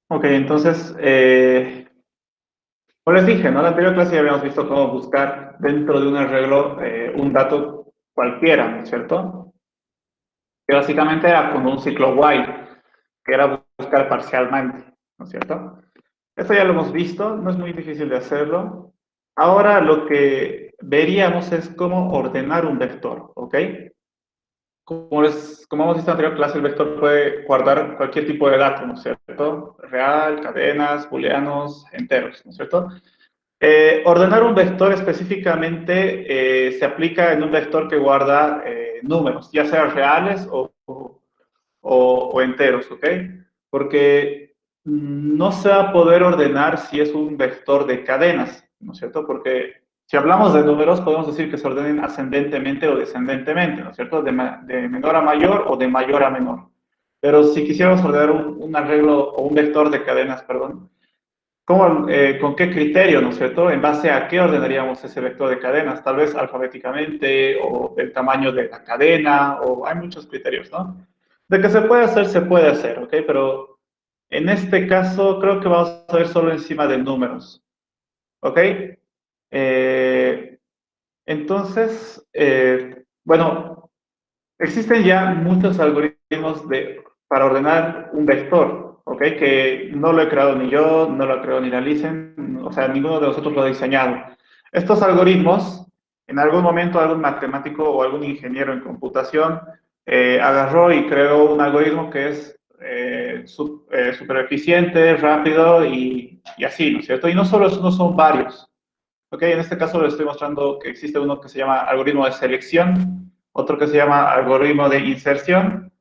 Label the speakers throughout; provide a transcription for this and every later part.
Speaker 1: Ok, entonces, como les dije, ¿no? En la anterior clase ya habíamos visto cómo buscar dentro de un arreglo un dato cualquiera, ¿no es cierto? Que básicamente era como un ciclo while, que era buscar parcialmente, ¿no es cierto? Esto ya lo hemos visto, no es muy difícil de hacerlo. Ahora lo que veríamos es cómo ordenar un vector, ¿ok? Como hemos visto en la anterior clase, el vector puede guardar cualquier tipo de dato, ¿no es cierto? Real, cadenas, booleanos, enteros, ¿no es cierto? Ordenar un vector específicamente se aplica en un vector que guarda números, ya sean reales o enteros, ¿ok? Porque no se va a poder ordenar si es un vector de cadenas, ¿no es cierto? Porque si hablamos de números, podemos decir que se ordenen ascendentemente o descendentemente, ¿no es cierto? De menor a mayor o de mayor a menor. Pero si quisiéramos ordenar un arreglo o un vector de cadenas, perdón, ¿con qué criterio, no es cierto? ¿En base a qué ordenaríamos ese vector de cadenas? Tal vez alfabéticamente o el tamaño de la cadena, o hay muchos criterios, ¿no? De que se puede hacer, ¿ok? Pero en este caso creo que vamos a ver solo encima de números, ¿ok? Eh, entonces, bueno, existen ya muchos algoritmos para ordenar un vector, ¿ok? Que no lo he creado ni yo, no lo ha creado ni la Lisen, o sea, ninguno de nosotros lo ha diseñado. Estos algoritmos, en algún momento algún matemático o algún ingeniero en computación agarró y creó un algoritmo que es súper eficiente, rápido y así, ¿no es cierto? Y no solo eso, no son varios. Ok, en este caso les estoy mostrando que existe uno que se llama algoritmo de selección, otro que se llama algoritmo de inserción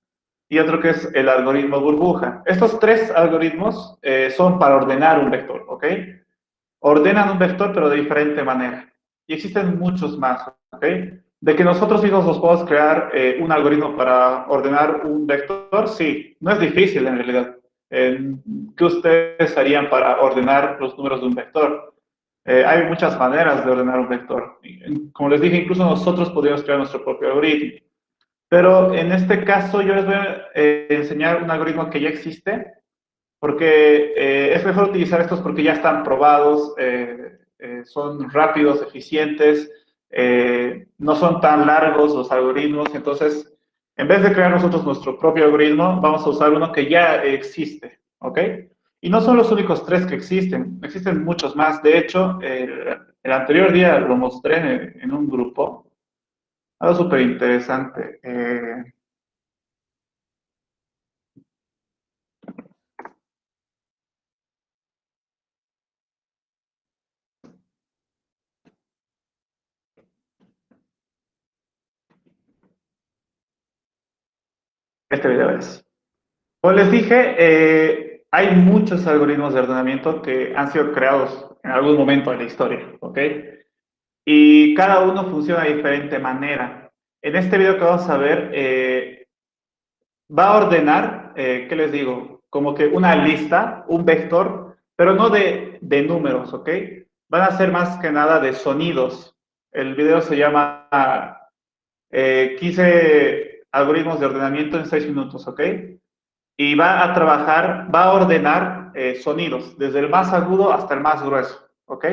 Speaker 1: y otro que es el algoritmo burbuja. Estos tres algoritmos son para ordenar un vector, ¿ok? Ordenan un vector pero de diferente manera. Y existen muchos más, ¿ok? De que nosotros mismos nos podemos crear un algoritmo para ordenar un vector, sí, no es difícil en realidad. ¿Qué ustedes harían para ordenar los números de un vector? Hay muchas maneras de ordenar un vector. Como les dije, incluso nosotros podríamos crear nuestro propio algoritmo. Pero en este caso yo les voy a enseñar un algoritmo que ya existe, porque es mejor utilizar estos porque ya están probados, son rápidos, eficientes, no son tan largos los algoritmos. Entonces, en vez de crear nosotros nuestro propio algoritmo, vamos a usar uno que ya existe, ¿ok? Y no son los únicos tres que existen muchos más. De hecho, el anterior día lo mostré en un grupo, algo súper interesante. Este video es. Como les dije, hay muchos algoritmos de ordenamiento que han sido creados en algún momento de la historia, ¿ok? Y cada uno funciona de diferente manera. En este video que vamos a ver, va a ordenar, ¿qué les digo? Como que una lista, un vector, pero no de números, ¿ok? Van a ser más que nada de sonidos. El video se llama 15 algoritmos de ordenamiento en 6 minutos, ¿ok? Y va a trabajar, va a ordenar sonidos, desde el más agudo hasta el más grueso, ¿ok?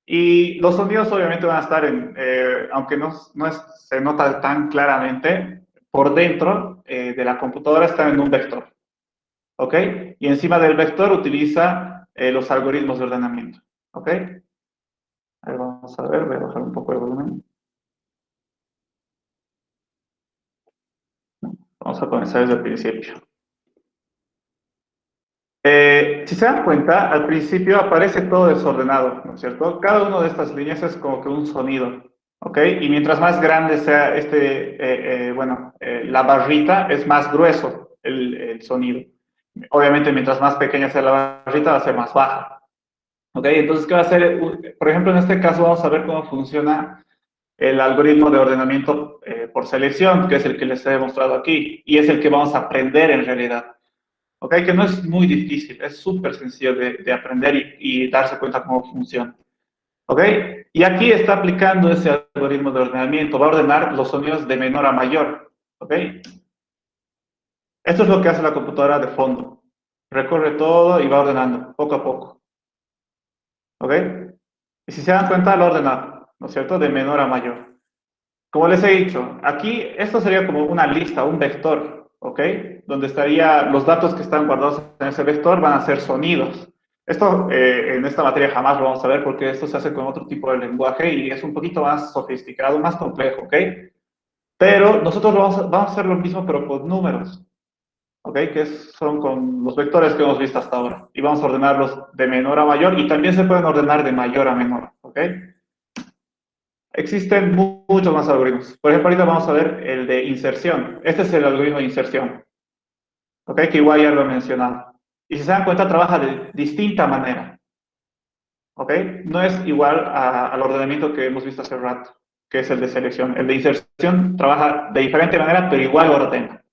Speaker 1: Y los sonidos obviamente van a estar aunque se nota tan claramente, por dentro de la computadora están en un vector, ¿ok? Y encima del vector utiliza los algoritmos de ordenamiento, ¿ok? A ver, vamos a ver, voy a bajar un poco el volumen. Vamos a comenzar desde el principio. Si se dan cuenta, al principio aparece todo desordenado, ¿no es cierto? Cada una de estas líneas es como que un sonido, ¿ok? Y mientras más grande sea la barrita, es más grueso el sonido. Obviamente, mientras más pequeña sea la barrita, va a ser más baja, ¿ok? Entonces, ¿qué va a hacer? Por ejemplo, en este caso vamos a ver cómo funciona el algoritmo de ordenamiento por selección, que es el que les he demostrado aquí, y es el que vamos a aprender en realidad. ¿Ok? Que no es muy difícil, es súper sencillo de aprender y darse cuenta cómo funciona. ¿Ok? Y aquí está aplicando ese algoritmo de ordenamiento, va a ordenar los sonidos de menor a mayor. ¿Ok? Esto es lo que hace la computadora de fondo. recorre todo y va ordenando, poco a poco. ¿Ok? Y si se dan cuenta, lo ordena, ¿no es cierto? De menor a mayor. Como les he dicho, aquí esto sería como una lista, un vector, ¿ok? Donde estaría los datos que están guardados en ese vector van a ser sonidos. Esto en esta materia jamás lo vamos a ver porque esto se hace con otro tipo de lenguaje y es un poquito más sofisticado, más complejo, ¿ok? Pero nosotros vamos a hacer lo mismo pero con números, ¿ok? Son con los vectores que hemos visto hasta ahora. Y vamos a ordenarlos de menor a mayor y también se pueden ordenar de mayor a menor, ¿ok? Existen muchos más algoritmos. Por ejemplo, ahorita vamos a ver el de inserción. Este es el algoritmo de inserción, ¿ok? Que igual ya lo he mencionado. Y si se dan cuenta, trabaja de distinta manera, ¿ok? No es igual al ordenamiento que hemos visto hace rato, que es el de selección. El de inserción trabaja de diferente manera, pero igual ordena,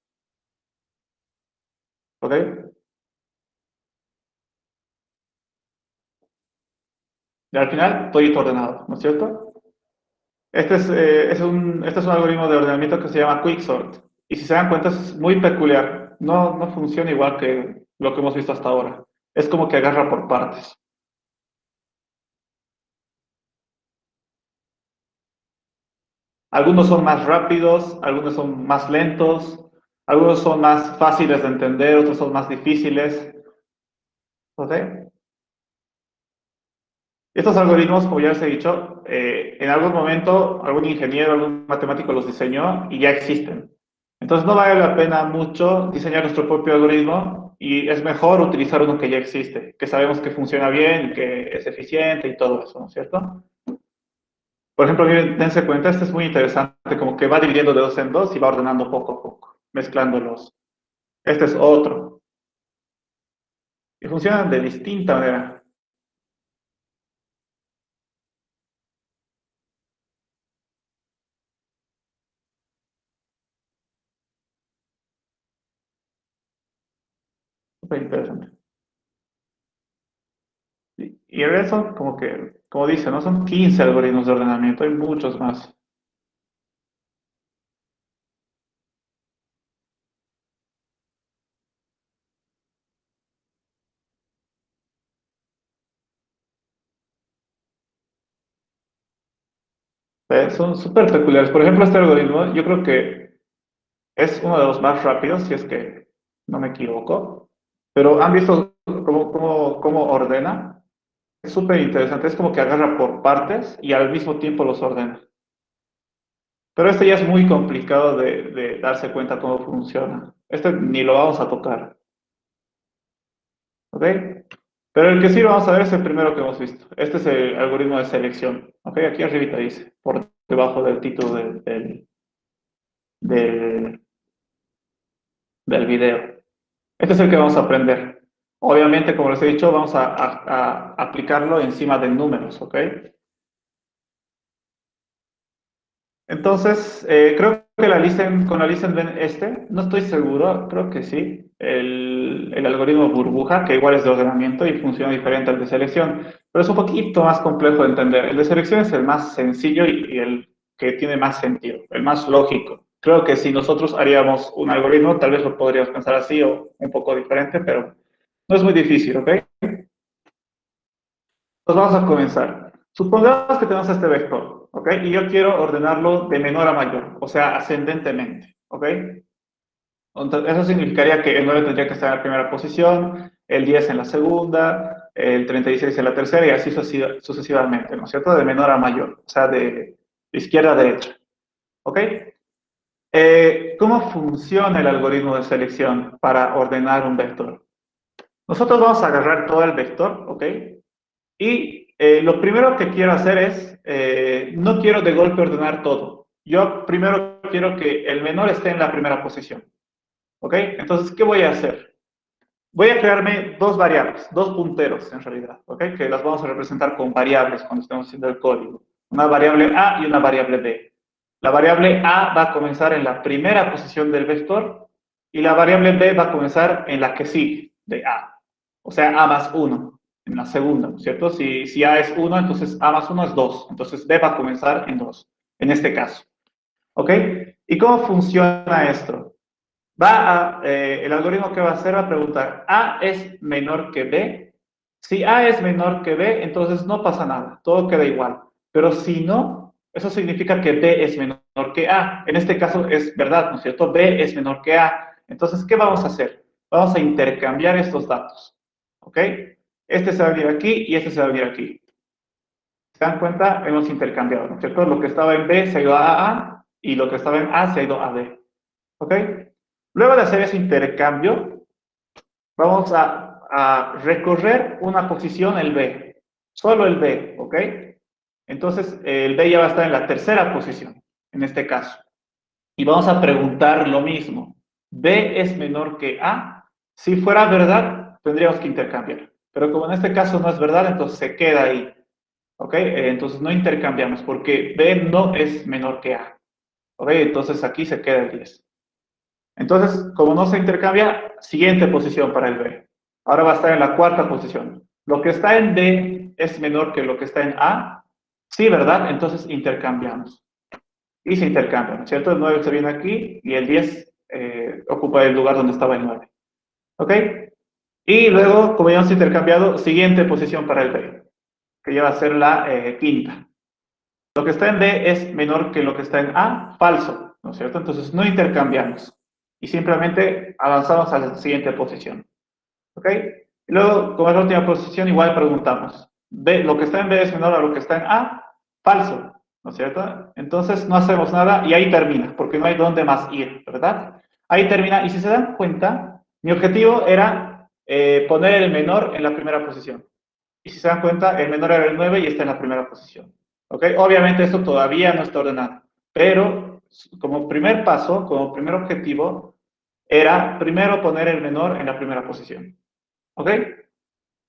Speaker 1: ¿ok? Y al final, todo ordenado, ¿no es cierto? Este es un algoritmo de ordenamiento que se llama Quicksort. Y si se dan cuenta, es muy peculiar. No funciona igual que lo que hemos visto hasta ahora. Es como que agarra por partes. Algunos son más rápidos, algunos son más lentos, algunos son más fáciles de entender, otros son más difíciles. ¿Ok? Estos algoritmos, como ya les he dicho, en algún momento algún ingeniero, algún matemático los diseñó y ya existen. Entonces no vale la pena mucho diseñar nuestro propio algoritmo y es mejor utilizar uno que ya existe, que sabemos que funciona bien, que es eficiente y todo eso, ¿no es cierto? Por ejemplo, miren, dense cuenta, este es muy interesante, como que va dividiendo de dos en dos y va ordenando poco a poco, mezclándolos. Este es otro. Y funcionan de distinta manera. Súper interesante. Y el resto, como que, como dice, ¿no? Son 15 algoritmos de ordenamiento, hay muchos más. Son súper peculiares. Por ejemplo, este algoritmo, yo creo que es uno de los más rápidos, si es que no me equivoco. Pero ¿han visto cómo ordena? Es súper interesante. Es como que agarra por partes y al mismo tiempo los ordena. Pero este ya es muy complicado de darse cuenta cómo funciona. Este ni lo vamos a tocar, ¿ok? Pero el que sí lo vamos a ver es el primero que hemos visto. Este es el algoritmo de selección, ¿ok? Aquí arribita dice, por debajo del título del, del video. Este es el que vamos a aprender. Obviamente, como les he dicho, vamos a aplicarlo encima de números, ¿ok? Entonces, creo que con la lista ven este, no estoy seguro, creo que sí, el algoritmo burbuja, que igual es de ordenamiento y funciona diferente al de selección, pero es un poquito más complejo de entender. El de selección es el más sencillo y el que tiene más sentido, el más lógico. Creo que si nosotros haríamos un algoritmo, tal vez lo podríamos pensar así o un poco diferente, pero no es muy difícil, ¿ok? Pues vamos a comenzar. Supongamos que tenemos este vector, ¿ok? Y yo quiero ordenarlo de menor a mayor, o sea, ascendentemente, ¿ok? Entonces, eso significaría que el 9 tendría que estar en la primera posición, el 10 en la segunda, el 36 en la tercera y así sucesivamente, ¿no es cierto? De menor a mayor, o sea, de izquierda a derecha, ¿ok? ¿Cómo funciona el algoritmo de selección para ordenar un vector? Nosotros vamos a agarrar todo el vector, ¿ok? Y lo primero que quiero hacer es, no quiero de golpe ordenar todo. Yo primero quiero que el menor esté en la primera posición. ¿Ok? Entonces, ¿qué voy a hacer? Voy a crearme dos variables, dos punteros en realidad, ¿ok? Que las vamos a representar con variables cuando estemos haciendo el código. Una variable A y una variable B. La variable A va a comenzar en la primera posición del vector y la variable B va a comenzar en la que sigue de A. O sea, A más 1 en la segunda, ¿no es cierto? Si A es 1, entonces A más 1 es 2. Entonces B va a comenzar en 2, en este caso. ¿Ok? ¿Y cómo funciona esto? El algoritmo que va a hacer va a preguntar, ¿A es menor que B? Si A es menor que B, entonces no pasa nada, todo queda igual. Pero si no, eso significa que B es menor que A. En este caso es verdad, ¿no es cierto? B es menor que A. Entonces, ¿qué vamos a hacer? Vamos a intercambiar estos datos, ¿ok? Este se va a venir aquí y este se va a venir aquí. ¿Se dan cuenta? Hemos intercambiado, ¿no es cierto? Lo que estaba en B se ha ido a A y lo que estaba en A se ha ido a B, ¿ok? Luego de hacer ese intercambio, vamos a recorrer una posición, el B, solo el B, ¿ok? Entonces, el B ya va a estar en la tercera posición, en este caso. Y vamos a preguntar lo mismo. ¿B es menor que A? Si fuera verdad, tendríamos que intercambiar. Pero como en este caso no es verdad, entonces se queda ahí, ¿ok? Entonces no intercambiamos porque B no es menor que A, ¿ok? Entonces aquí se queda el 10. Entonces, como no se intercambia, siguiente posición para el B. Ahora va a estar en la cuarta posición. Lo que está en D es menor que lo que está en A. Sí, ¿verdad? Entonces intercambiamos. Y se intercambian, ¿cierto? El 9 se viene aquí y el 10 ocupa el lugar donde estaba el 9. ¿Ok? Y luego, como ya hemos intercambiado, siguiente posición para el B, que ya va a ser la quinta. Lo que está en D es menor que lo que está en A, falso, ¿no es cierto? Entonces no intercambiamos y simplemente avanzamos a la siguiente posición, ¿ok? Y luego, como es la última posición, igual preguntamos, B, lo que está en B es menor a lo que está en A, falso, ¿no es cierto? Entonces no hacemos nada y ahí termina, porque no hay dónde más ir, ¿verdad? Ahí termina, y si se dan cuenta, mi objetivo era poner el menor en la primera posición. Y si se dan cuenta, el menor era el 9 y está en la primera posición. ¿Ok? Obviamente esto todavía no está ordenado, pero como primer paso, como primer objetivo, era primero poner el menor en la primera posición. ¿Ok?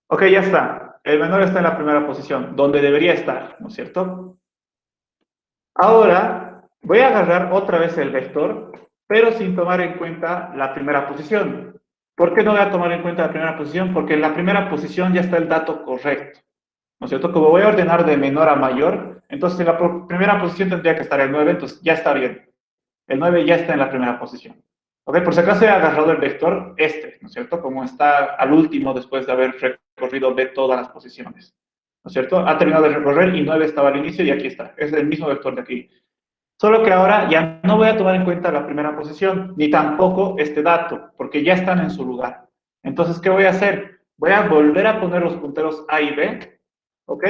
Speaker 1: Ok, ya está. El menor está en la primera posición, donde debería estar, ¿no es cierto? Ahora voy a agarrar otra vez el vector, pero sin tomar en cuenta la primera posición. ¿Por qué no voy a tomar en cuenta la primera posición? Porque en la primera posición ya está el dato correcto. ¿No es cierto? Como voy a ordenar de menor a mayor, entonces en la primera posición tendría que estar el 9, entonces ya está bien. El 9 ya está en la primera posición. ¿Ok? Por si acaso he agarrado el vector este, ¿no es cierto? Como está al último después de haber recorrido B todas las posiciones. ¿No es cierto? Ha terminado de recorrer y 9 estaba al inicio y aquí está. Es el mismo vector de aquí. Solo que ahora ya no voy a tomar en cuenta la primera posición, ni tampoco este dato, porque ya están en su lugar. Entonces, ¿qué voy a hacer? Voy a volver a poner los punteros A y B, ¿ok?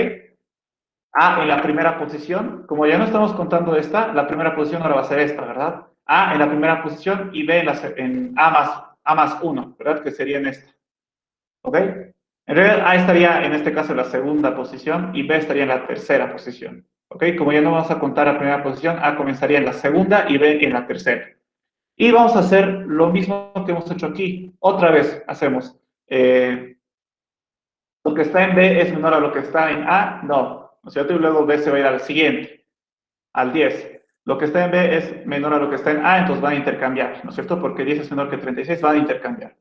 Speaker 1: A en la primera posición, como ya no estamos contando esta, la primera posición ahora va a ser esta, ¿verdad? A en la primera posición y B en A más 1, ¿verdad? Que sería en esta, ¿ok? En realidad A estaría en este caso en la segunda posición y B estaría en la tercera posición, ¿ok? Como ya no vamos a contar la primera posición, A comenzaría en la segunda y B en la tercera. Y vamos a hacer lo mismo que hemos hecho aquí. Otra vez hacemos, lo que está en B es menor a lo que está en A, no es cierto? Y luego B se va a ir al siguiente, al 10. Lo que está en B es menor a lo que está en A, entonces van a intercambiar, ¿no es cierto? Porque 10 es menor que 36, van a intercambiar.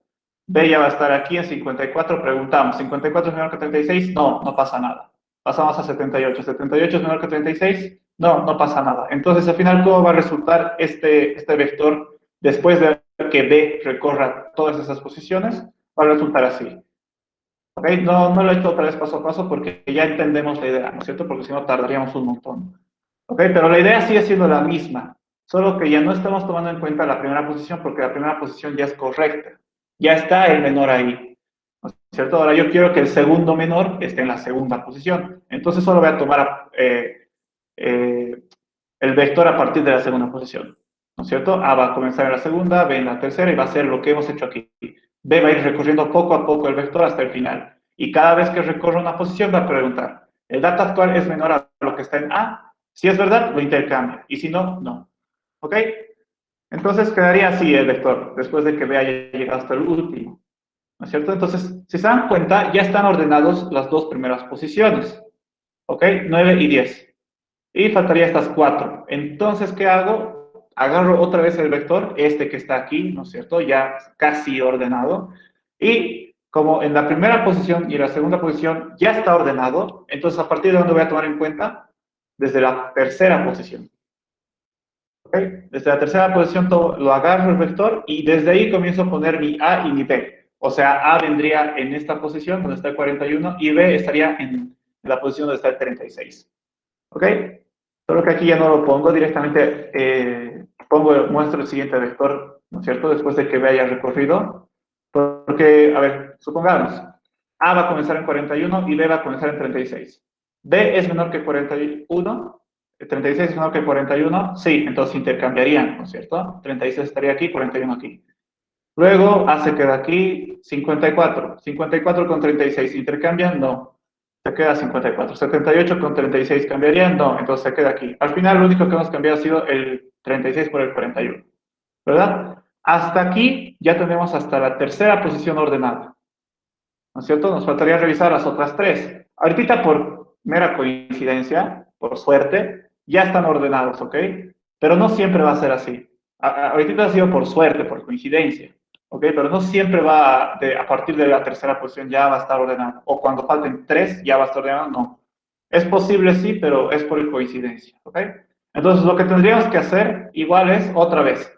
Speaker 1: B ya va a estar aquí en 54, preguntamos, ¿54 es menor que 36? No, no pasa nada. Pasamos a 78. ¿78 es menor que 36? No, no pasa nada. Entonces, al final, ¿cómo va a resultar este vector después de que B recorra todas esas posiciones? Va a resultar así. ¿Ok? No, no lo he hecho otra vez paso a paso porque ya entendemos la idea, ¿no es cierto? Porque si no tardaríamos un montón. ¿Ok? Pero la idea sigue siendo la misma, solo que ya no estamos tomando en cuenta la primera posición porque la primera posición ya es correcta. Ya está el menor ahí, ¿no es cierto? Ahora yo quiero que el segundo menor esté en la segunda posición. Entonces solo voy a tomar el vector a partir de la segunda posición, ¿no es cierto? A va a comenzar en la segunda, B en la tercera y va a ser lo que hemos hecho aquí. B va a ir recorriendo poco a poco el vector hasta el final. Y cada vez que recorre una posición va a preguntar, ¿el dato actual es menor a lo que está en A? Si es verdad, lo intercambia. Y si no, no. ¿Ok? Entonces quedaría así el vector, después de que B haya llegado hasta el último. ¿No es cierto? Entonces, si se dan cuenta, ya están ordenados las dos primeras posiciones. ¿Ok? 9 y 10. Y faltaría estas 4. Entonces, ¿qué hago? Agarro otra vez el vector, este que está aquí, ¿no es cierto? Ya casi ordenado. Y como en la primera posición y la segunda posición ya está ordenado, entonces a partir de dónde voy a tomar en cuenta? Desde la tercera posición. ¿Ok? Desde la tercera posición lo agarro el vector y desde ahí comienzo a poner mi A y mi B. O sea, A vendría en esta posición donde está el 41 y B estaría en la posición donde está el 36. ¿Ok? Solo que aquí ya no lo pongo directamente, muestro el siguiente vector, ¿no es cierto? Después de que B haya recorrido. Porque, a ver, supongamos, A va a comenzar en 41 y B va a comenzar en 36. B es menor que 41, 36 es menor que 41, sí, entonces intercambiarían, ¿no es cierto? 36 estaría aquí, 41 aquí. Luego A se queda aquí, 54. 54 con 36, ¿intercambian? No. Se queda 54. 78 con 36, ¿cambiarían? No, entonces se queda aquí. Al final lo único que hemos cambiado ha sido el 36 por el 41, ¿verdad? Hasta aquí ya tenemos hasta la tercera posición ordenada, ¿no es cierto? Nos faltaría revisar las otras tres. Ahorita por mera coincidencia, por suerte, ya están ordenados, ¿ok? Pero no siempre va a ser así. Ahorita ha sido por suerte, por coincidencia, ¿ok? Pero no siempre a partir de la tercera posición ya va a estar ordenado. O cuando falten tres ya va a estar ordenado, no. Es posible, sí, pero es por coincidencia, ¿ok? Entonces lo que tendríamos que hacer igual es otra vez.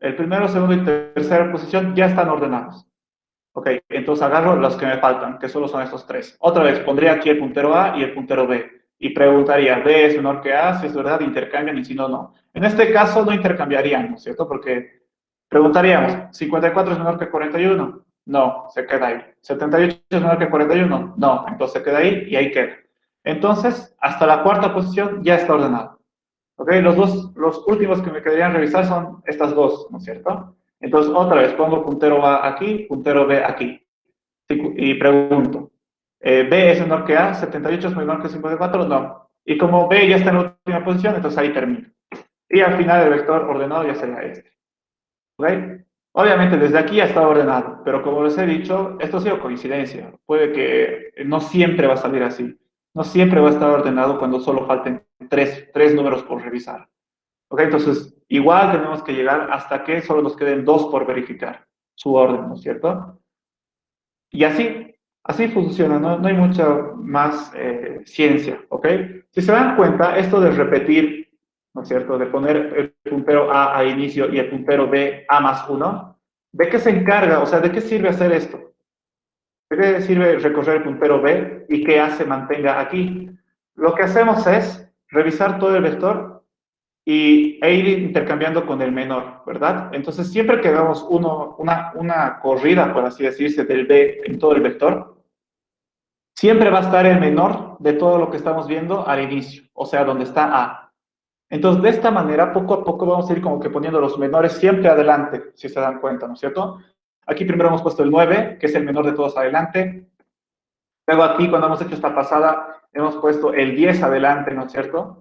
Speaker 1: El primero, segundo y tercera posición ya están ordenados. Ok, entonces agarro los que me faltan, que solo son estos tres. Otra vez, pondría aquí el puntero A y el puntero B. Y preguntaría, ¿B es menor que A? Si es verdad, intercambian y si no, no. En este caso no intercambiarían, ¿no es cierto? Porque preguntaríamos, ¿54 es menor que 41? No, se queda ahí. ¿78 es menor que 41? No, entonces se queda ahí y ahí queda. Entonces, hasta la cuarta posición ya está ordenado. ¿Ok? Los últimos que me quedarían revisar son estas dos, ¿no es cierto? Entonces, otra vez, pongo puntero A aquí, puntero B aquí. Y pregunto, ¿B es menor que A? ¿78 es menor que 54? No. Y como B ya está en la última posición, entonces ahí termino. Y al final el vector ordenado ya sería este. ¿Ok? Obviamente desde aquí ya está ordenado, pero como les he dicho, esto ha sido coincidencia. Puede que no siempre va a salir así. No siempre va a estar ordenado cuando solo falten tres números por revisar. ¿Ok? Entonces, igual tenemos que llegar hasta que solo nos queden dos por verificar su orden, ¿no es cierto? Y así funciona, no hay mucha más ciencia, ¿ok? Si se dan cuenta, esto de repetir, ¿no es cierto?, de poner el puntero A a inicio y el puntero B A más 1, ¿de qué se encarga? O sea, ¿de qué sirve hacer esto? ¿De qué sirve recorrer el puntero B y que A se mantenga aquí? Lo que hacemos es revisar todo el vector e ir intercambiando con el menor, ¿verdad? Entonces, siempre que hagamos una corrida, por así decirse, del B en todo el vector, siempre va a estar el menor de todo lo que estamos viendo al inicio, o sea, donde está A. Entonces, de esta manera, poco a poco vamos a ir como que poniendo los menores siempre adelante, si se dan cuenta, ¿no es cierto? Aquí primero hemos puesto el 9, que es el menor de todos adelante. Luego aquí, cuando hemos hecho esta pasada, hemos puesto el 10 adelante, ¿no es cierto?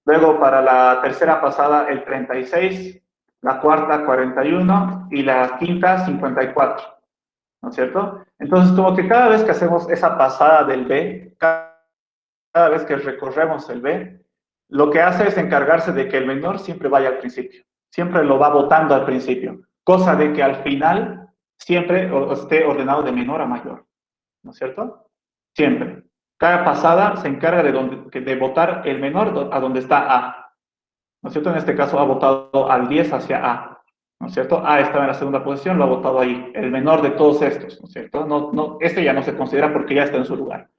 Speaker 1: Luego para la tercera pasada el 36, la cuarta 41 y la quinta 54, ¿no es cierto? Entonces como que cada vez que hacemos esa pasada del B, cada vez que recorremos el B, lo que hace es encargarse de que el menor siempre vaya al principio, siempre lo va botando al principio, cosa de que al final siempre esté ordenado de menor a mayor, ¿no es cierto? Siempre. Cada pasada se encarga de botar el menor a donde está A. ¿No es cierto? En este caso ha votado al 10 hacia A, ¿no es cierto? A estaba en la segunda posición, lo ha votado ahí, el menor de todos estos, ¿no es cierto? Este ya no se considera porque ya está en su lugar.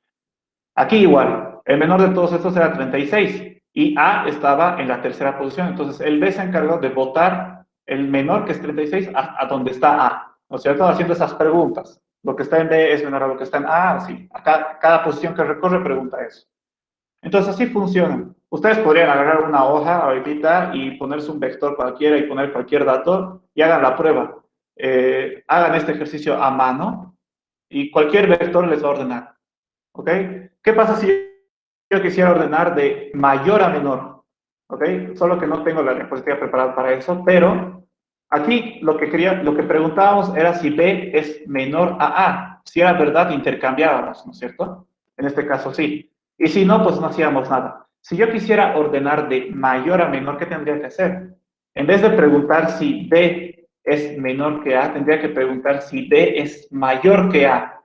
Speaker 1: Aquí igual, el menor de todos estos era 36 y A estaba en la tercera posición, entonces el B se encargó de votar el menor, que es 36, a donde está A, ¿no es cierto? Haciendo esas preguntas. Lo que está en B es menor a lo que está en A, sí. Acá, cada posición que recorre pregunta eso. Entonces así funciona. Ustedes podrían agarrar una hoja ahorita y ponerse un vector cualquiera y poner cualquier dato y hagan la prueba. Hagan este ejercicio a mano y cualquier vector les va a ordenar. ¿Ok? ¿Qué pasa si yo quisiera ordenar de mayor a menor? ¿Ok? Solo que no tengo la diapositiva preparada para eso, pero aquí lo que preguntábamos era si B es menor a A. Si era verdad, intercambiábamos, ¿no es cierto? En este caso sí. Y si no, pues no hacíamos nada. Si yo quisiera ordenar de mayor a menor, ¿qué tendría que hacer? En vez de preguntar si B es menor que A, tendría que preguntar si B es mayor que A.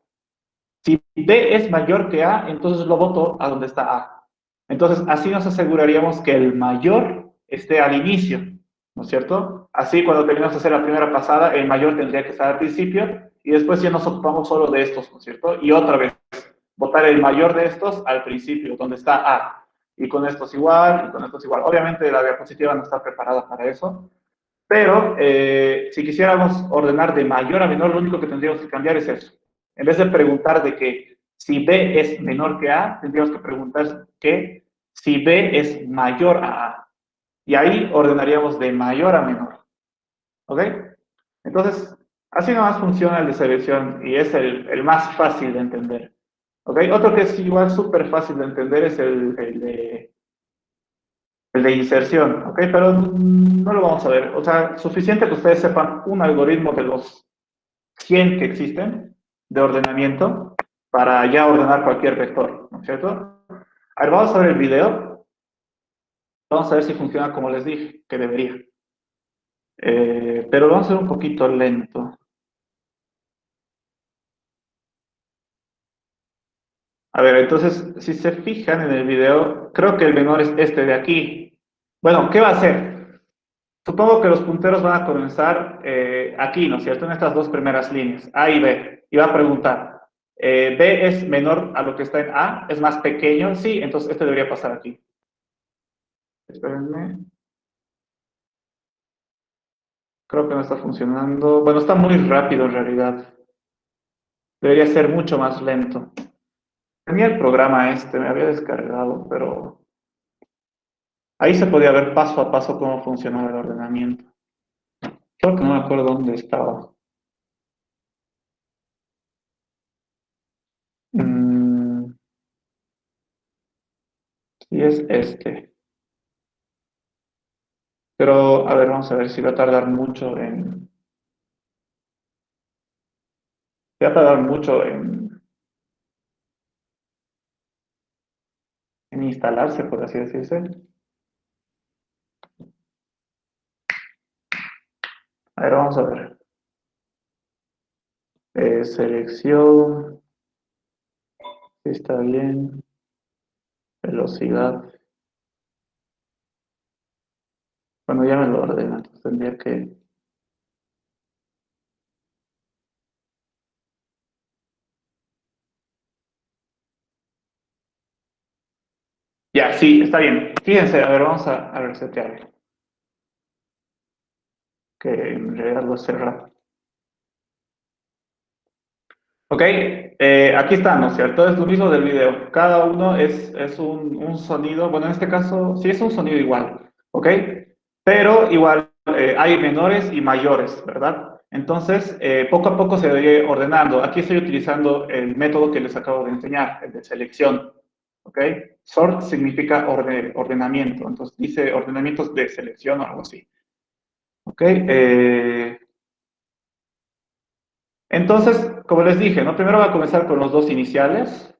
Speaker 1: Si B es mayor que A, entonces lo voto a donde está A. Entonces, así nos aseguraríamos que el mayor esté al inicio, ¿no es cierto? Así, cuando terminamos de hacer la primera pasada, el mayor tendría que estar al principio y después ya nos ocupamos solo de estos, ¿no es cierto? Y otra vez, botar el mayor de estos al principio, donde está A. Y con estos igual, y con estos igual. Obviamente la diapositiva no está preparada para eso, pero si quisiéramos ordenar de mayor a menor, lo único que tendríamos que cambiar es eso. En vez de preguntar de que si B es menor que A, tendríamos que preguntar que si B es mayor a A. Y ahí ordenaríamos de mayor a menor. ¿Ok? Entonces, así nomás funciona el de selección y es el más fácil de entender. ¿Ok? Otro que es igual súper fácil de entender es el de inserción, ¿ok? Pero no lo vamos a ver. O sea, suficiente que ustedes sepan un algoritmo de los 100 que existen de ordenamiento para ya ordenar cualquier vector, ¿no es cierto? A ver, vamos a ver el video. Vamos a ver si funciona como les dije, que debería. Pero vamos a ser un poquito lento. A ver, entonces, si se fijan en el video, creo que el menor es este de aquí. Bueno, ¿qué va a hacer? Supongo que los punteros van a comenzar aquí, ¿no es cierto? En estas dos primeras líneas, A y B. Y va a preguntar, ¿B es menor a lo que está en A? ¿Es más pequeño? Sí, entonces este debería pasar aquí. Espérenme. Creo que no está funcionando. Bueno, está muy rápido en realidad. Debería ser mucho más lento. Tenía el programa este, me había descargado, pero ahí se podía ver paso a paso cómo funcionaba el ordenamiento. Creo que no me acuerdo dónde estaba. Mm, y es este. Pero, a ver, vamos a ver si va a tardar mucho en... Va a tardar mucho en instalarse, por así decirse. A ver, vamos a ver. Selección. Si está bien. Velocidad. Bueno, ya me lo ordena. Entonces tendría que... Ya, sí, está bien. Fíjense, a ver, vamos a resetearlo. Que en realidad lo cerra. Ok, aquí está, ¿no es cierto? Es lo mismo del video. Cada uno es un sonido, bueno, en este caso sí es un sonido igual, ¿ok? Pero igual hay menores y mayores, ¿verdad? Entonces, poco a poco se debe ir ordenando. Aquí estoy utilizando el método que les acabo de enseñar, el de selección, ¿ok? Sort significa ordenamiento, entonces dice ordenamientos de selección o algo así, ¿ok? Entonces, como les dije, ¿no? Primero va a comenzar con los dos iniciales,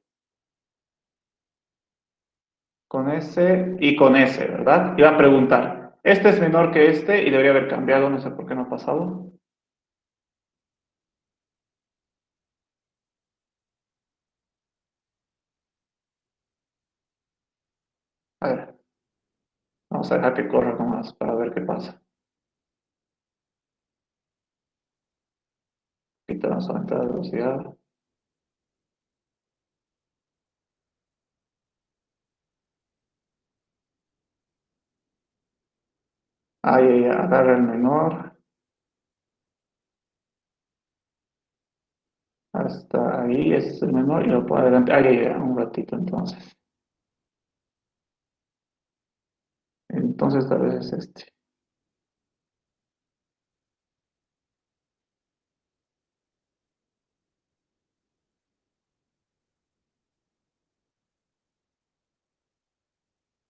Speaker 1: con ese y con ese, ¿verdad? Y va a preguntar, este es menor que este y debería haber cambiado, no sé por qué no ha pasado. A ver, vamos a dejar que corra nomás para ver qué pasa. Ahorita vamos a aumentar la velocidad. Ahí, agarra el menor. Hasta ahí, ese es el menor y lo puedo adelantar. Ahí, un ratito entonces. Entonces tal vez es este.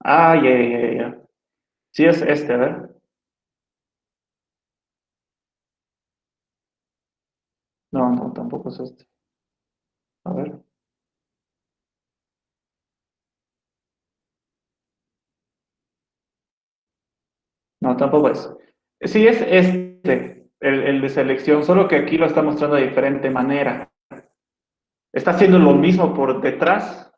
Speaker 1: Ah, ya. Sí es este, a ver. No, tampoco es este. A ver. No, tampoco es. Sí, es este, el de selección, solo que aquí lo está mostrando de diferente manera. Está haciendo lo mismo por detrás,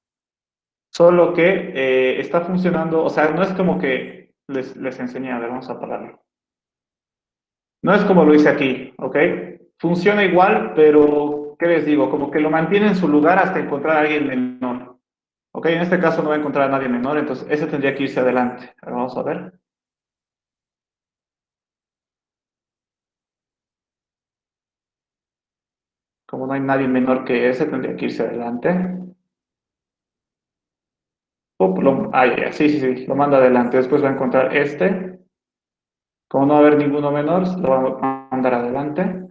Speaker 1: solo que está funcionando, o sea, no es como que les enseñé. A ver, vamos a pararlo. No es como lo hice aquí, ¿ok? Funciona igual, pero, ¿qué les digo? Como que lo mantiene en su lugar hasta encontrar a alguien menor. ¿Ok? En este caso no va a encontrar a nadie menor, entonces ese tendría que irse adelante. Ahora vamos a ver. Como no hay nadie menor que ese, tendría que irse adelante. Ya, sí, sí, sí, lo manda adelante. Después va a encontrar este. Como no va a haber ninguno menor, lo va a mandar adelante.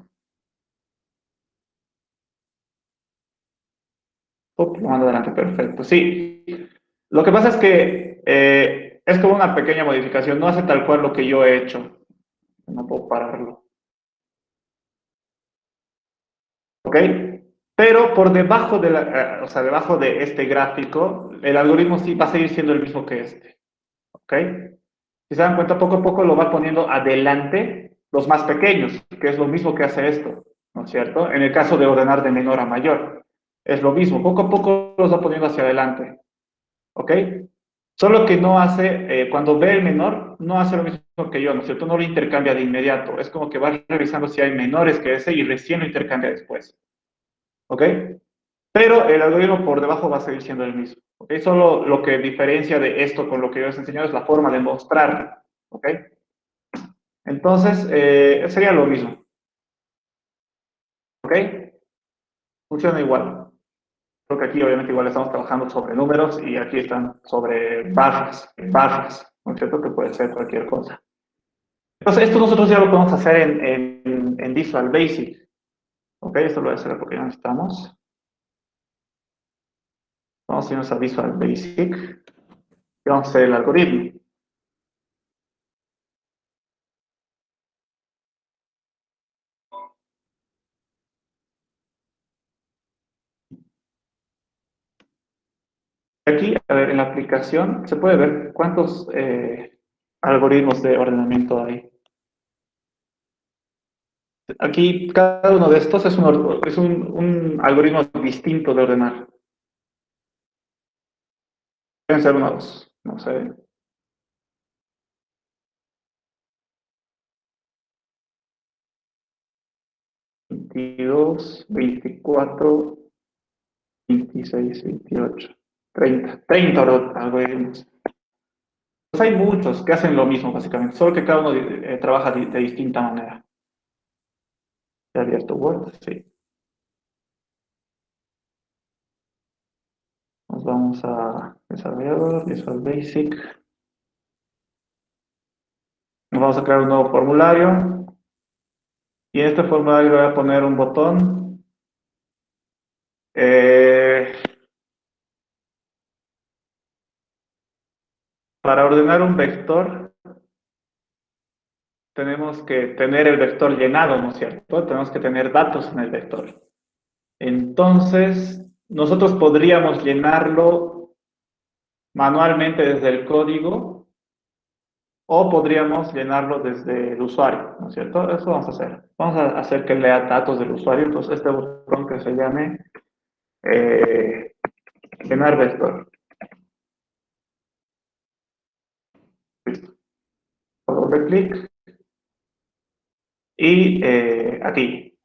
Speaker 1: Lo manda adelante, perfecto. Sí. Lo que pasa es que es como una pequeña modificación. No hace tal cual lo que yo he hecho. No puedo pararlo. ¿Ok? Pero por debajo de o sea, debajo de este gráfico, el algoritmo sí va a seguir siendo el mismo que este. ¿Ok? Si se dan cuenta, poco a poco lo va poniendo adelante los más pequeños, que es lo mismo que hace esto, ¿no es cierto? En el caso de ordenar de menor a mayor, es lo mismo, poco a poco los va poniendo hacia adelante, ¿ok? Solo que no hace, cuando ve el menor, no hace lo mismo que yo, ¿no es cierto? No lo intercambia de inmediato, es como que va revisando si hay menores que ese y recién lo intercambia después, ¿ok? Pero el algoritmo por debajo va a seguir siendo el mismo, ¿ok? Solo lo que diferencia de esto con lo que yo les he enseñado es la forma de mostrarlo, ¿ok? Entonces, sería lo mismo, ¿ok? Funciona igual. Creo que aquí obviamente igual estamos trabajando sobre números y aquí están sobre barras, ¿no es cierto? Que puede ser cualquier cosa. Entonces, esto nosotros ya lo podemos hacer en Visual Basic, ¿ok? Esto lo voy a hacer porque ya no estamos. Vamos a irnos a Visual Basic y vamos a hacer el algoritmo. Aquí, a ver, en la aplicación se puede ver cuántos algoritmos de ordenamiento hay. Aquí, cada uno de estos es un algoritmo distinto de ordenar. Pueden ser unos, no sé, 22, 24, 26, 28, 30 algoritmos. Pues hay muchos que hacen lo mismo, básicamente, solo que cada uno trabaja de distinta manera. ¿He abierto Word? Sí. Nos vamos a desarrollador, Visual Basic. Nos vamos a crear un nuevo formulario. Y en este formulario voy a poner un botón. Para ordenar un vector, tenemos que tener el vector llenado, ¿no es cierto? Tenemos que tener datos en el vector. Entonces, nosotros podríamos llenarlo manualmente desde el código o podríamos llenarlo desde el usuario, ¿no es cierto? Eso vamos a hacer. Vamos a hacer que lea datos del usuario. Entonces, este botón que se llame eh, llenar vector. Listo. Doble clic y aquí.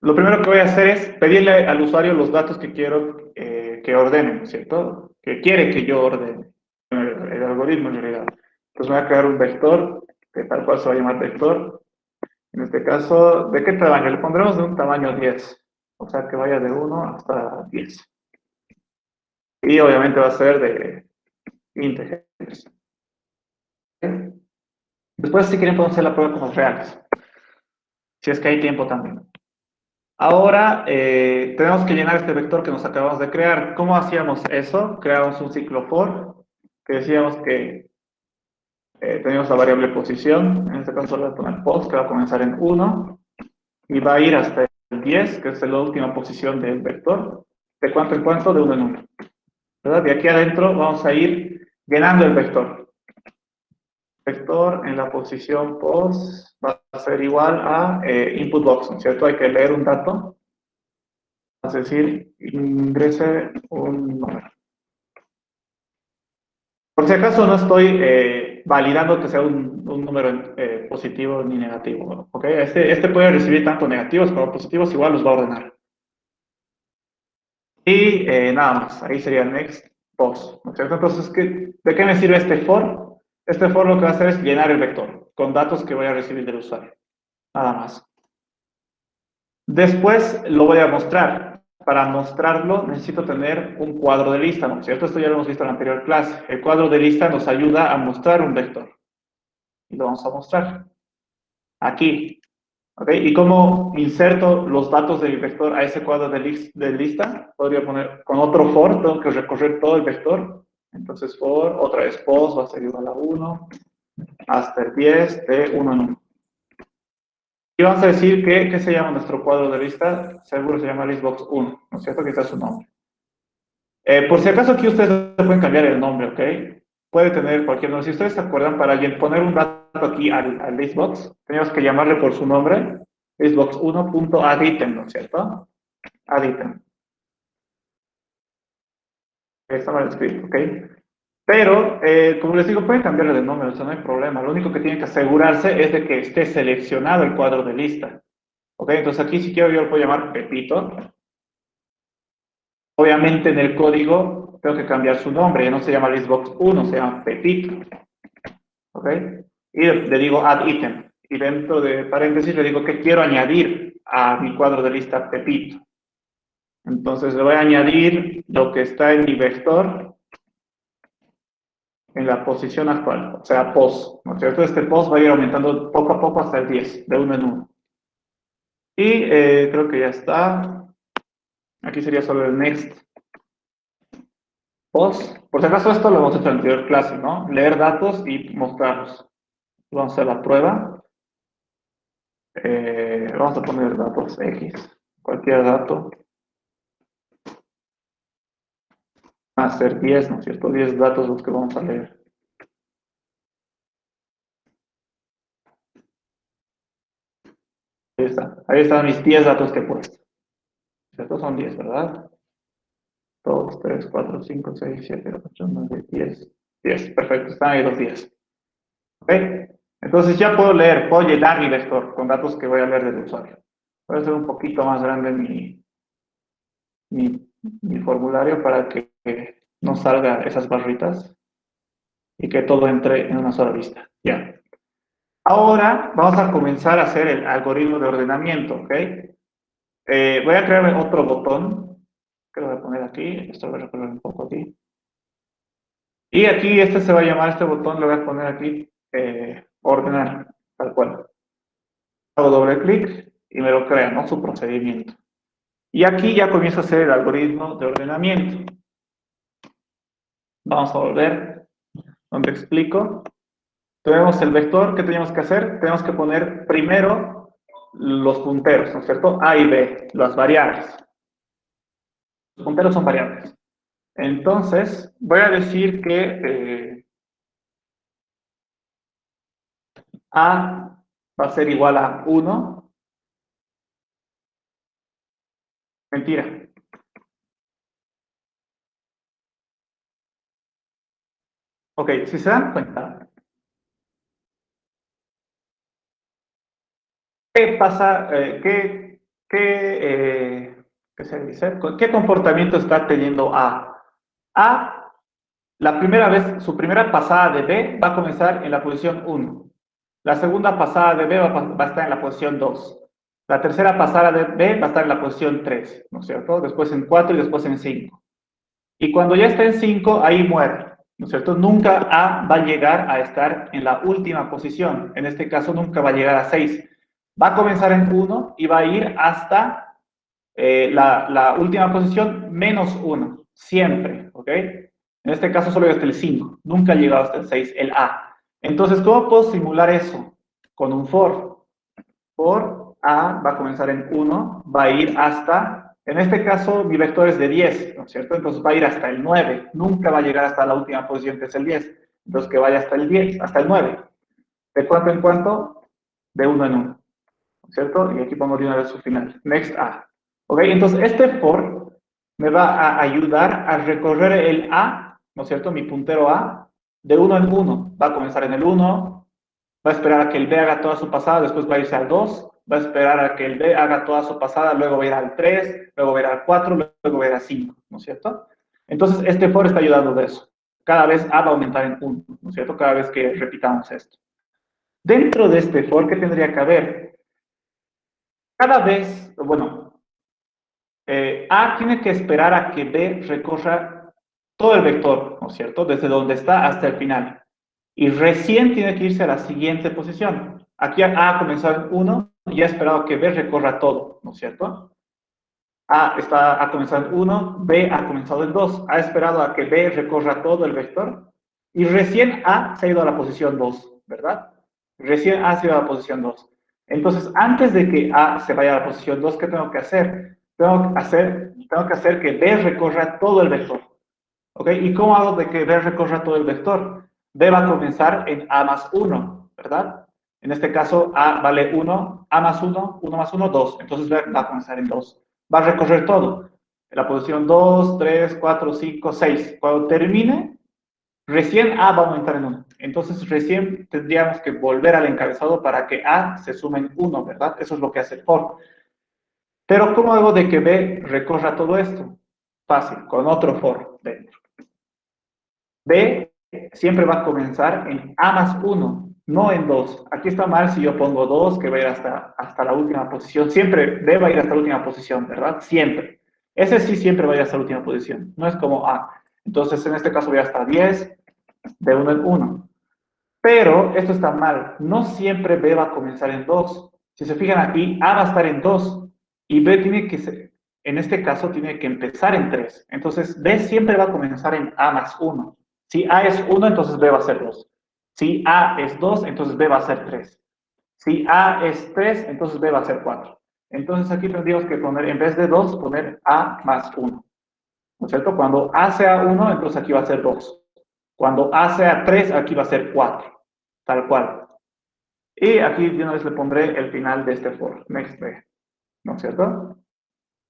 Speaker 1: Lo primero que voy a hacer es pedirle al usuario los datos que quiero que ordene, ¿no es cierto? Que quiere que yo ordene el algoritmo en realidad. Entonces voy a crear un vector, que tal cual se va a llamar vector. En este caso, ¿de qué tamaño? Le pondremos de un tamaño 10. O sea, que vaya de 1 hasta 10. Y obviamente va a ser de íntegros. Después, si quieren, podemos hacer la prueba con los reales. Si es que hay tiempo también. Ahora tenemos que llenar este vector que nos acabamos de crear. ¿Cómo hacíamos eso? Creamos un ciclo for, que decíamos que teníamos la variable posición. En este caso le voy a poner post, que va a comenzar en 1, y va a ir hasta el 10, que es la última posición del vector. ¿De cuánto en cuánto? De 1 en 1. ¿Verdad? Y aquí adentro vamos a ir llenando el vector. Vector en la posición post va a ser igual a input box, ¿no es cierto? Hay que leer un dato. Es decir, ingrese un número. Por si acaso no estoy validando que sea un número positivo ni negativo, ¿no? ¿Ok? Este puede recibir tanto negativos como positivos, igual los va a ordenar. Y nada más, ahí sería next, pos, ¿no es cierto? Entonces, ¿de qué me sirve este for? Este for lo que va a hacer es llenar el vector con datos que voy a recibir del usuario, nada más. Después lo voy a mostrar. Para mostrarlo necesito tener un cuadro de lista, ¿no es cierto? Esto ya lo hemos visto en la anterior clase. El cuadro de lista nos ayuda a mostrar un vector. Y lo vamos a mostrar aquí. ¿Ok? ¿Y cómo inserto los datos del vector a ese cuadro de lista? Podría poner con otro for, tengo que recorrer todo el vector. Entonces for, otra vez pos, va a ser igual a 1, hasta el 10 de 1 en 1. Y vamos a decir que, ¿qué se llama nuestro cuadro de lista? Seguro se llama listbox 1, ¿no es cierto? Que está su nombre. Por si acaso aquí ustedes le pueden cambiar el nombre, ¿ok? Puede tener cualquier nombre. Si ustedes se acuerdan, para poner un dato aquí al listbox, tenemos que llamarle por su nombre, listbox1.addItem, ¿no es cierto? AddItem. Está mal escrito, ¿ok? Pero, como les digo, pueden cambiarle de nombre, o sea, no hay problema. Lo único que tienen que asegurarse es de que esté seleccionado el cuadro de lista. ¿Ok? Entonces aquí si quiero yo lo puedo llamar Pepito. Obviamente en el código tengo que cambiar su nombre, ya no se llama listbox1, se llama Pepito. ¿Ok? Y le digo add item. Y dentro de paréntesis le digo que quiero añadir a mi cuadro de lista Pepito. Entonces le voy a añadir lo que está en mi vector en la posición actual, o sea, pos, ¿no es cierto? Este pos va a ir aumentando poco a poco hasta el 10, de uno en uno. Y creo que ya está. Aquí sería solo el next pos. Por si acaso esto lo hemos hecho en la anterior clase, ¿no? Leer datos y mostrarlos. Vamos a hacer la prueba. Vamos a poner datos X. Cualquier dato. Va a ser 10, ¿no es cierto? 10 datos los que vamos a leer. Ahí está. Ahí están mis 10 datos que he puesto. Estos son 10, ¿verdad? 2, 3, 4, 5, 6, 7, 8, 9, 10. 10, perfecto. Están ahí los 10. ¿Ok? Entonces ya puedo leer, puedo llenar mi vector con datos que voy a leer del usuario. Voy a hacer un poquito más grande mi formulario para que no salga esas barritas y que todo entre en una sola vista. Ya. Ahora vamos a comenzar a hacer el algoritmo de ordenamiento, ¿ok? Voy a crear otro botón que lo voy a poner aquí. Esto lo voy a recorrer un poco aquí. Y aquí este se va a llamar, este botón lo voy a poner aquí, ordenar, tal cual. Hago doble clic y me lo crea, ¿no? Su procedimiento. Y aquí ya comienzo a hacer el algoritmo de ordenamiento. Vamos a volver donde explico. Tenemos el vector, ¿qué tenemos que hacer? Tenemos que poner primero los punteros, ¿no es cierto? A y B, las variables. Los punteros son variables. Entonces, voy a decir que A va a ser igual a 1. Mentira. Ok, si se dan cuenta, ¿qué pasa? ¿Qué se dice? ¿Qué comportamiento está teniendo A? A, la primera vez, su primera pasada de B va a comenzar en la posición 1. La segunda pasada de B va a estar en la posición 2. La tercera pasada de B va a estar en la posición 3, ¿no es cierto? Después en 4 y después en 5. Y cuando ya está en 5, ahí muere, ¿no es cierto? Nunca A va a llegar a estar en la última posición. En este caso, nunca va a llegar a 6. Va a comenzar en 1 y va a ir hasta la última posición menos 1, siempre, ¿ok? En este caso solo hasta el 5, nunca ha llegado hasta el 6, el A. Entonces, ¿cómo puedo simular eso? Con un for. For A va a comenzar en 1, va a ir hasta, en este caso mi vector es de 10, ¿no es cierto? Entonces va a ir hasta el 9, nunca va a llegar hasta la última posición que es el 10. Entonces que vaya hasta el 10, hasta el 9. ¿De cuánto en cuánto? De 1 en 1, ¿no es cierto? Y aquí pongo de una vez su final. Next A. ¿Ok? Entonces este for me va a ayudar a recorrer el A, ¿no es cierto? Mi puntero A, de uno en uno. Va a comenzar en el 1, va a esperar a que el B haga toda su pasada, después va a irse al 2, va a esperar a que el B haga toda su pasada, luego va a ir al 3, luego va a ir al 4, luego va a ir al 5, ¿no es cierto? Entonces, este for está ayudando de eso. Cada vez A va a aumentar en 1, ¿no es cierto? Cada vez que repitamos esto. Dentro de este for, ¿qué tendría que haber? Cada vez, bueno, A tiene que esperar a que B recorra todo el vector, ¿no es cierto? Desde donde está hasta el final. Y recién tiene que irse a la siguiente posición. Aquí A ha comenzado en 1 y ha esperado que B recorra todo, ¿no es cierto? Ha comenzado en 1, B ha comenzado en 2, ha esperado a que B recorra todo el vector y recién A se ha ido a la posición 2, ¿verdad? Recién A se ha ido a la posición 2. Entonces, antes de que A se vaya a la posición 2, ¿qué tengo que hacer? Tengo que hacer que B recorra todo el vector. ¿Ok? ¿Y cómo hago de que B recorra todo el vector? B va a comenzar en A más 1, ¿verdad? En este caso, A vale 1, A más 1, 1 más 1, 2. Entonces B va a comenzar en 2. Va a recorrer todo. En la posición 2, 3, 4, 5, 6. Cuando termine, recién A va a aumentar en 1. Entonces recién tendríamos que volver al encabezado para que A se sume en 1, ¿verdad? Eso es lo que hace el for. Pero ¿cómo hago de que B recorra todo esto? Fácil, con otro for dentro. B siempre va a comenzar en A más 1, no en 2. Aquí está mal si yo pongo 2, que va a ir hasta la última posición. Siempre B va a ir hasta la última posición, ¿verdad? Siempre. Ese sí siempre va a ir hasta la última posición. No es como A. Entonces, en este caso voy hasta 10, de 1 en 1. Pero esto está mal. No siempre B va a comenzar en 2. Si se fijan aquí, A va a estar en 2 y B tiene que ser, en este caso, tiene que empezar en 3. Entonces, B siempre va a comenzar en A más 1. Si A es 1, entonces B va a ser 2. Si A es 2, entonces B va a ser 3. Si A es 3, entonces B va a ser 4. Entonces aquí tendríamos que poner, en vez de 2, poner A más 1. ¿No es cierto? Cuando A sea 1, entonces aquí va a ser 2. Cuando A sea 3, aquí va a ser 4. Tal cual. Y aquí de una vez le pondré el final de este for, next B. ¿No es cierto?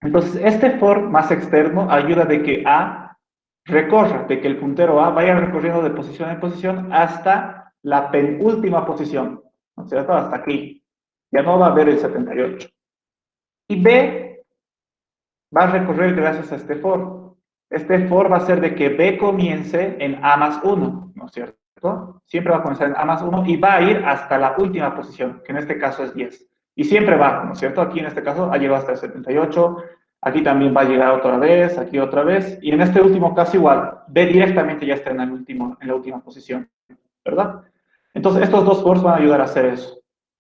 Speaker 1: Entonces, este for más externo ayuda de que A recorra, de que el puntero A vaya recorriendo de posición en posición hasta la penúltima posición, ¿no es cierto? Hasta aquí. Ya no va a haber el 78. Y B va a recorrer gracias a este for. Este for va a ser de que B comience en A más 1, ¿no es cierto? Siempre va a comenzar en A más 1 y va a ir hasta la última posición, que en este caso es 10. Y siempre va, ¿no es cierto? Aquí en este caso ha llegado hasta el 78, aquí también va a llegar otra vez, aquí otra vez, y en este último caso igual, B directamente ya está en la última posición, ¿verdad? Entonces estos dos fors van a ayudar a hacer eso,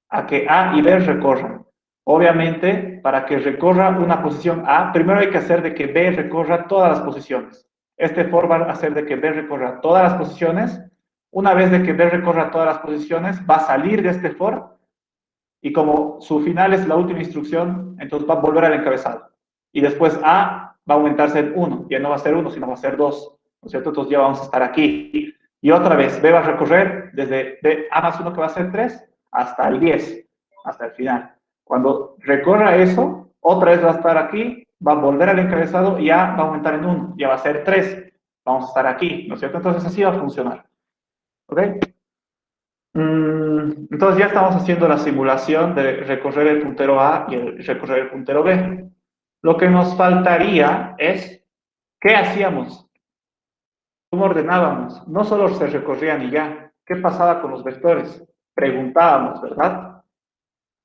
Speaker 1: a que A y B recorran. Obviamente, para que recorra una posición A, primero hay que hacer de que B recorra todas las posiciones. Este for va a hacer de que B recorra todas las posiciones. Una vez de que B recorra todas las posiciones, va a salir de este for y como su final es la última instrucción, entonces va a volver al encabezado. Y después A va a aumentarse en 1. Ya no va a ser 1, sino va a ser 2. ¿No es cierto? Entonces ya vamos a estar aquí. Y otra vez, B va a recorrer desde A más 1, que va a ser 3, hasta el 10, hasta el final. Cuando recorra eso, otra vez va a estar aquí, va a volver al encabezado y A va a aumentar en 1. Ya va a ser 3. Vamos a estar aquí, ¿no es cierto? Entonces así va a funcionar. ¿Ok? Entonces ya estamos haciendo la simulación de recorrer el puntero A y recorrer el puntero B. Lo que nos faltaría es, ¿qué hacíamos? ¿Cómo ordenábamos? No solo se recorrían y ya. ¿Qué pasaba con los vectores? Preguntábamos, ¿verdad?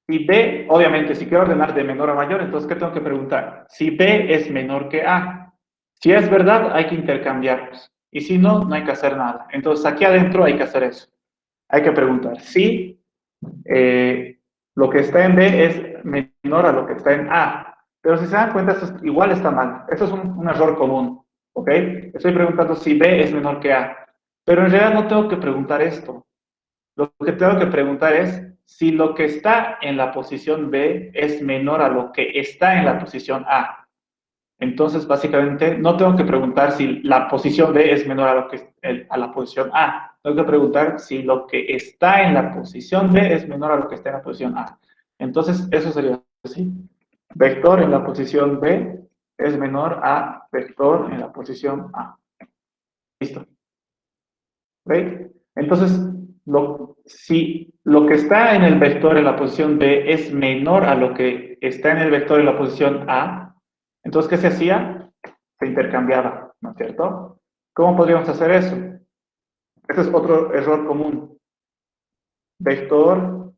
Speaker 1: Si B, obviamente, si quiero ordenar de menor a mayor, entonces, ¿qué tengo que preguntar? Si B es menor que A. Si es verdad, hay que intercambiarlos. Y si no, no hay que hacer nada. Entonces, aquí adentro hay que hacer eso. Hay que preguntar si lo que está en B es menor a lo que está en A. Pero si se dan cuenta, esto igual está mal. Esto es un error común. ¿Ok? Estoy preguntando si B es menor que A. Pero en realidad no tengo que preguntar esto. Lo que tengo que preguntar es si lo que está en la posición B es menor a lo que está en la posición A. Entonces, básicamente, no tengo que preguntar si la posición B es menor a la posición A. Tengo que preguntar si lo que está en la posición B es menor a lo que está en la posición A. Entonces, eso sería así. Vector en la posición B es menor a vector en la posición A. Listo. ¿Veis? Entonces, si lo que está en el vector en la posición B es menor a lo que está en el vector en la posición A, entonces, ¿qué se hacía? Se intercambiaba, ¿no es cierto? ¿Cómo podríamos hacer eso? Este es otro error común. Vector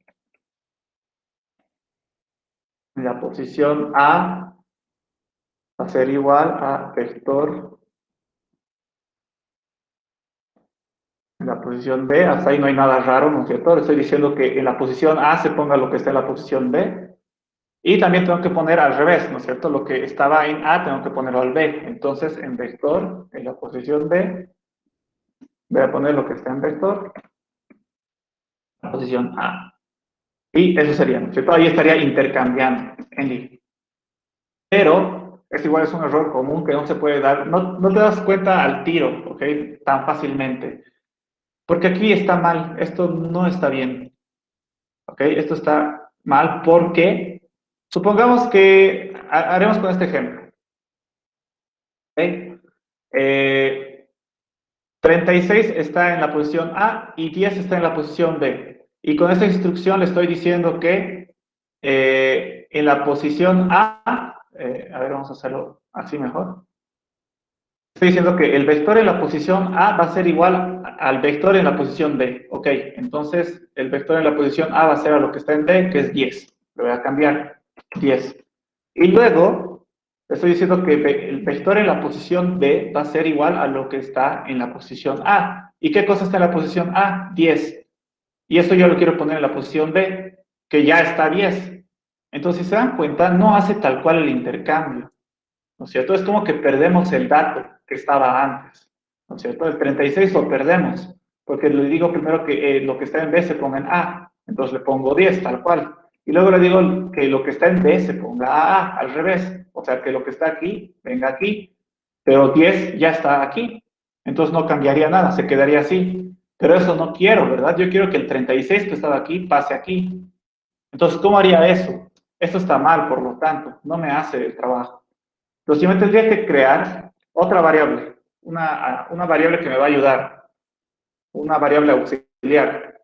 Speaker 1: en la posición A va a ser igual a vector en la posición B. Hasta ahí no hay nada raro, ¿no es cierto? Le estoy diciendo que en la posición A se ponga lo que está en la posición B. Y también tengo que poner al revés, ¿no es cierto? Lo que estaba en A tengo que ponerlo al B. Entonces, en vector, en la posición B, voy a poner lo que está en vector, la posición A. Y eso sería, ¿no es cierto? Ahí estaría intercambiando en línea. Pero, es igual, es un error común que no se puede dar, no te das cuenta al tiro, ¿ok? Tan fácilmente. Porque aquí está mal, esto no está bien, ¿ok? Esto está mal porque, supongamos que, haremos con este ejemplo, ¿ok? 36 está en la posición A y 10 está en la posición B. Y con esta instrucción le estoy diciendo que en la posición a ver, vamos a hacerlo así mejor. Estoy diciendo que el vector en la posición A va a ser igual al vector en la posición B. Ok, entonces el vector en la posición A va a ser a lo que está en B, que es 10. Lo voy a cambiar, 10. Y luego estoy diciendo que el vector en la posición B va a ser igual a lo que está en la posición A. ¿Y qué cosa está en la posición A? 10. Y eso yo lo quiero poner en la posición B, que ya está 10. Entonces, si se dan cuenta, no hace tal cual el intercambio, ¿no es cierto? Es como que perdemos el dato que estaba antes, ¿no es cierto? El 36 lo perdemos, porque le digo primero que lo que está en B se ponga en A, entonces le pongo 10, tal cual. Y luego le digo que lo que está en B se ponga a A, al revés. O sea, que lo que está aquí, venga aquí, pero 10 ya está aquí. Entonces no cambiaría nada, se quedaría así. Pero eso no quiero, ¿verdad? Yo quiero que el 36 que estaba aquí pase aquí. Entonces, ¿cómo haría eso? Esto está mal, por lo tanto, no me hace el trabajo. Entonces, yo me tendría que crear otra variable, una variable que me va a ayudar, una variable auxiliar.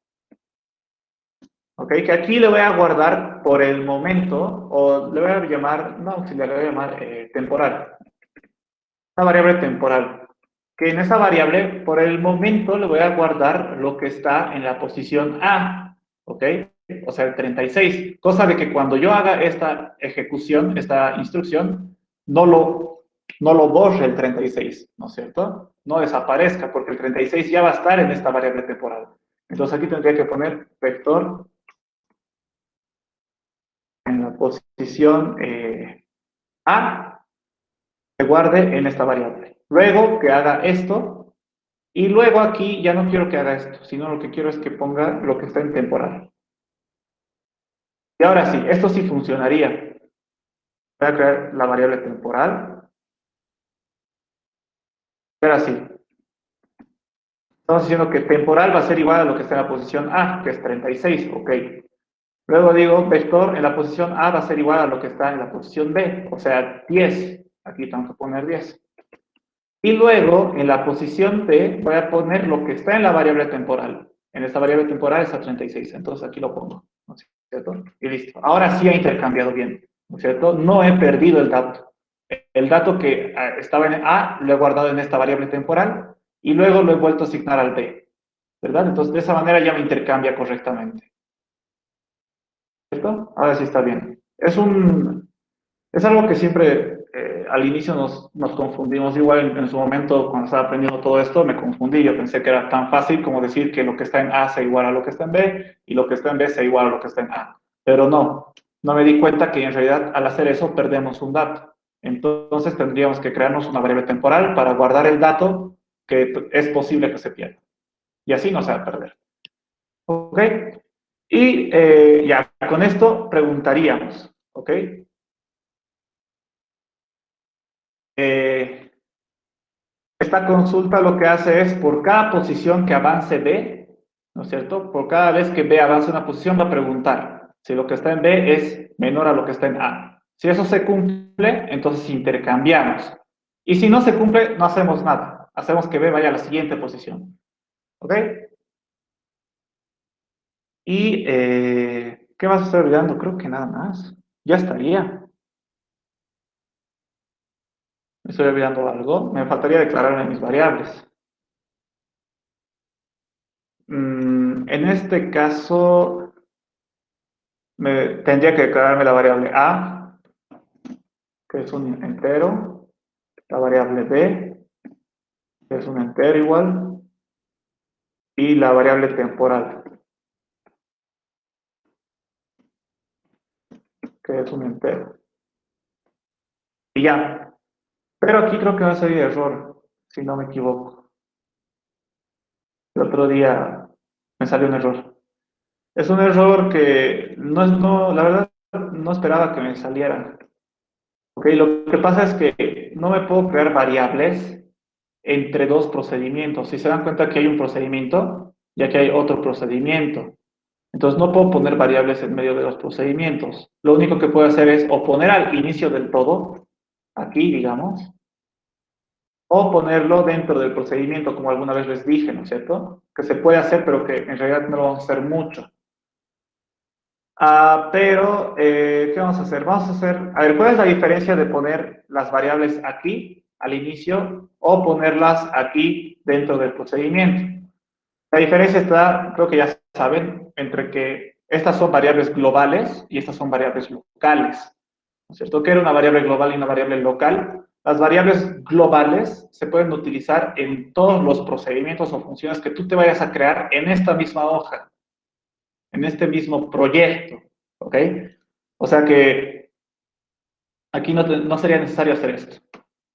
Speaker 1: ¿Ok? Que aquí le voy a guardar por el momento, o le voy a llamar, no auxiliar, le voy a llamar temporal. Una variable temporal. Que en esa variable, por el momento, le voy a guardar lo que está en la posición A. ¿Ok? O sea, el 36. Cosa de que cuando yo haga esta ejecución, esta instrucción, no lo borre el 36, ¿no es cierto? No desaparezca, porque el 36 ya va a estar en esta variable temporal. Entonces aquí tendría que poner vector en la posición A, que guarde en esta variable. Luego que haga esto, y luego aquí ya no quiero que haga esto, sino lo que quiero es que ponga lo que está en temporal. Y ahora sí, esto sí funcionaría. Voy a crear la variable temporal. Ahora sí. Estamos diciendo que temporal va a ser igual a lo que está en la posición A, que es 36, ok. Luego digo, vector en la posición A va a ser igual a lo que está en la posición B, o sea, 10. Aquí tengo que poner 10. Y luego, en la posición B, voy a poner lo que está en la variable temporal. En esta variable temporal está 36, entonces aquí lo pongo, ¿no es cierto? Y listo. Ahora sí ha intercambiado bien, ¿no es cierto? No he perdido el dato. El dato que estaba en A lo he guardado en esta variable temporal y luego lo he vuelto a asignar al B, ¿verdad? Entonces, de esa manera ya me intercambia correctamente. ¿Cierto? Ahora sí está bien. Es algo que siempre al inicio nos confundimos. Igual en su momento, cuando estaba aprendiendo todo esto, me confundí. Yo pensé que era tan fácil como decir que lo que está en A sea igual a lo que está en B y lo que está en B sea igual a lo que está en A. Pero no me di cuenta que en realidad al hacer eso perdemos un dato. Entonces tendríamos que crearnos una variable temporal para guardar el dato que es posible que se pierda. Y así no se va a perder. ¿Ok? Y ya con esto preguntaríamos, ¿ok? Esta consulta lo que hace es, por cada posición que avance B, ¿no es cierto? Por cada vez que B avance una posición, va a preguntar si lo que está en B es menor a lo que está en A. Si eso se cumple, entonces intercambiamos. Y si no se cumple, no hacemos nada. Hacemos que B vaya a la siguiente posición. ¿Ok? Y, ¿qué más estoy olvidando? Creo que nada más. Ya estaría. Me estoy olvidando algo. Me faltaría declararme mis variables. En este caso, tendría que declararme la variable A, que es un entero, la variable B, que es un entero igual, y la variable temporal, que es un entero. Y ya. Pero aquí creo que va a salir error, si no me equivoco. El otro día me salió un error. Es un error que la verdad, no esperaba que me saliera. Ok, lo que pasa es que no me puedo crear variables entre dos procedimientos. Si se dan cuenta que hay un procedimiento, ya que hay otro procedimiento. Entonces no puedo poner variables en medio de los procedimientos. Lo único que puedo hacer es o poner al inicio del todo, aquí digamos, o ponerlo dentro del procedimiento, como alguna vez les dije, ¿no es cierto? Que se puede hacer, pero que en realidad no lo vamos a hacer mucho. Pero, ¿qué vamos a hacer? Vamos a hacer, a ver, ¿cuál es la diferencia de poner las variables aquí, al inicio, o ponerlas aquí dentro del procedimiento? La diferencia está, creo que ya saben, entre que estas son variables globales y estas son variables locales. ¿No es cierto? Que era una variable global y una variable local. Las variables globales se pueden utilizar en todos los procedimientos o funciones que tú te vayas a crear en esta misma hoja, en este mismo proyecto. ¿Ok? O sea que aquí no sería necesario hacer esto,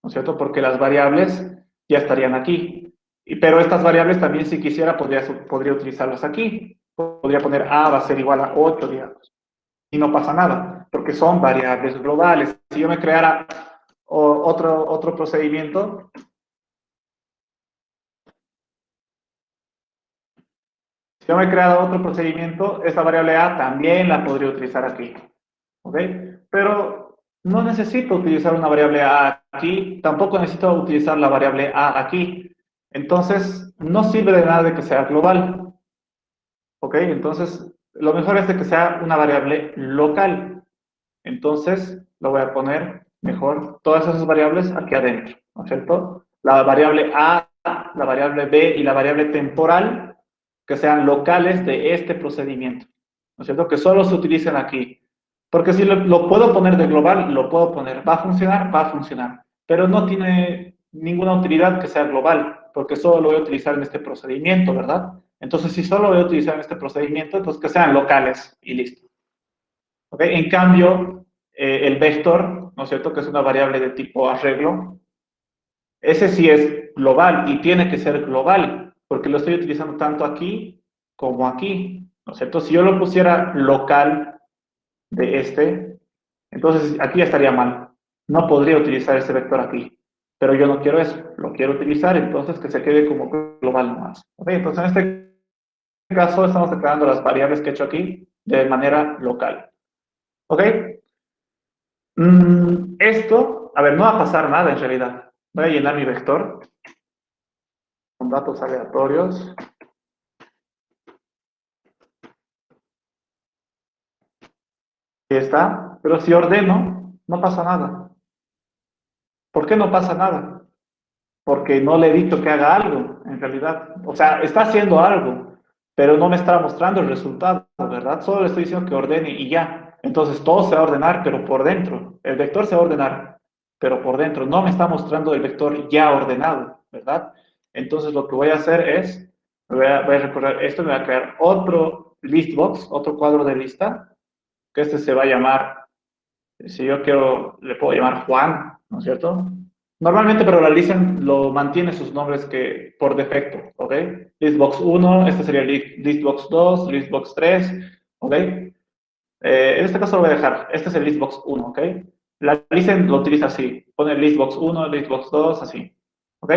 Speaker 1: ¿no es cierto? Porque las variables ya estarían aquí. Pero estas variables también, si quisiera, podría utilizarlas aquí. Podría poner A va a ser igual a 8, digamos. Y no pasa nada, porque son variables globales. Si yo me creara otro procedimiento, si yo me creara otro procedimiento, esta variable A también la podría utilizar aquí. ¿Ok? Pero no necesito utilizar una variable A aquí, tampoco necesito utilizar la variable A aquí. Entonces, no sirve de nada de que sea global. ¿Ok? Entonces, lo mejor es de que sea una variable local. Entonces, lo voy a poner mejor todas esas variables aquí adentro, ¿no es cierto? La variable A, la variable B y la variable temporal, que sean locales de este procedimiento, ¿no es cierto? Que solo se utilicen aquí. Porque si lo puedo poner de global, lo puedo poner. ¿Va a funcionar? Va a funcionar. Pero no tiene ninguna utilidad que sea global, porque solo lo voy a utilizar en este procedimiento, ¿verdad? Entonces, si solo lo voy a utilizar en este procedimiento, entonces que sean locales y listo. ¿Ok? En cambio, el vector, ¿no es cierto?, que es una variable de tipo arreglo, ese sí es global y tiene que ser global, porque lo estoy utilizando tanto aquí como aquí, ¿no es cierto? Si yo lo pusiera local de este, entonces aquí ya estaría mal. No podría utilizar ese vector aquí, pero yo no quiero eso, lo quiero utilizar, entonces que se quede como global nomás. ¿Ok? Entonces en este caso estamos declarando las variables que he hecho aquí de manera local. ¿Ok? Esto, a ver, no va a pasar nada en realidad. Voy a llenar mi vector con datos aleatorios. Ahí está. Pero si ordeno, no pasa nada. ¿Por qué no pasa nada? Porque no le he dicho que haga algo, en realidad. O sea, está haciendo algo, pero no me está mostrando el resultado, ¿verdad? Solo le estoy diciendo que ordene y ya. Entonces todo se va a ordenar, pero por dentro. El vector se va a ordenar, pero por dentro. No me está mostrando el vector ya ordenado, ¿verdad? Entonces lo que voy a hacer es, voy a recorrer esto, me voy a crear otro listbox, otro cuadro de lista, que este se va a llamar, si yo quiero, le puedo llamar Juan, ¿no es cierto? Normalmente, pero la lista lo mantiene sus nombres que por defecto, ¿ok? Listbox 1, este sería listbox 2, listbox 3, ¿ok? En este caso lo voy a dejar, este es el listbox 1, ¿ok? La lista lo utiliza así, pone listbox 1, listbox 2, así, ¿ok?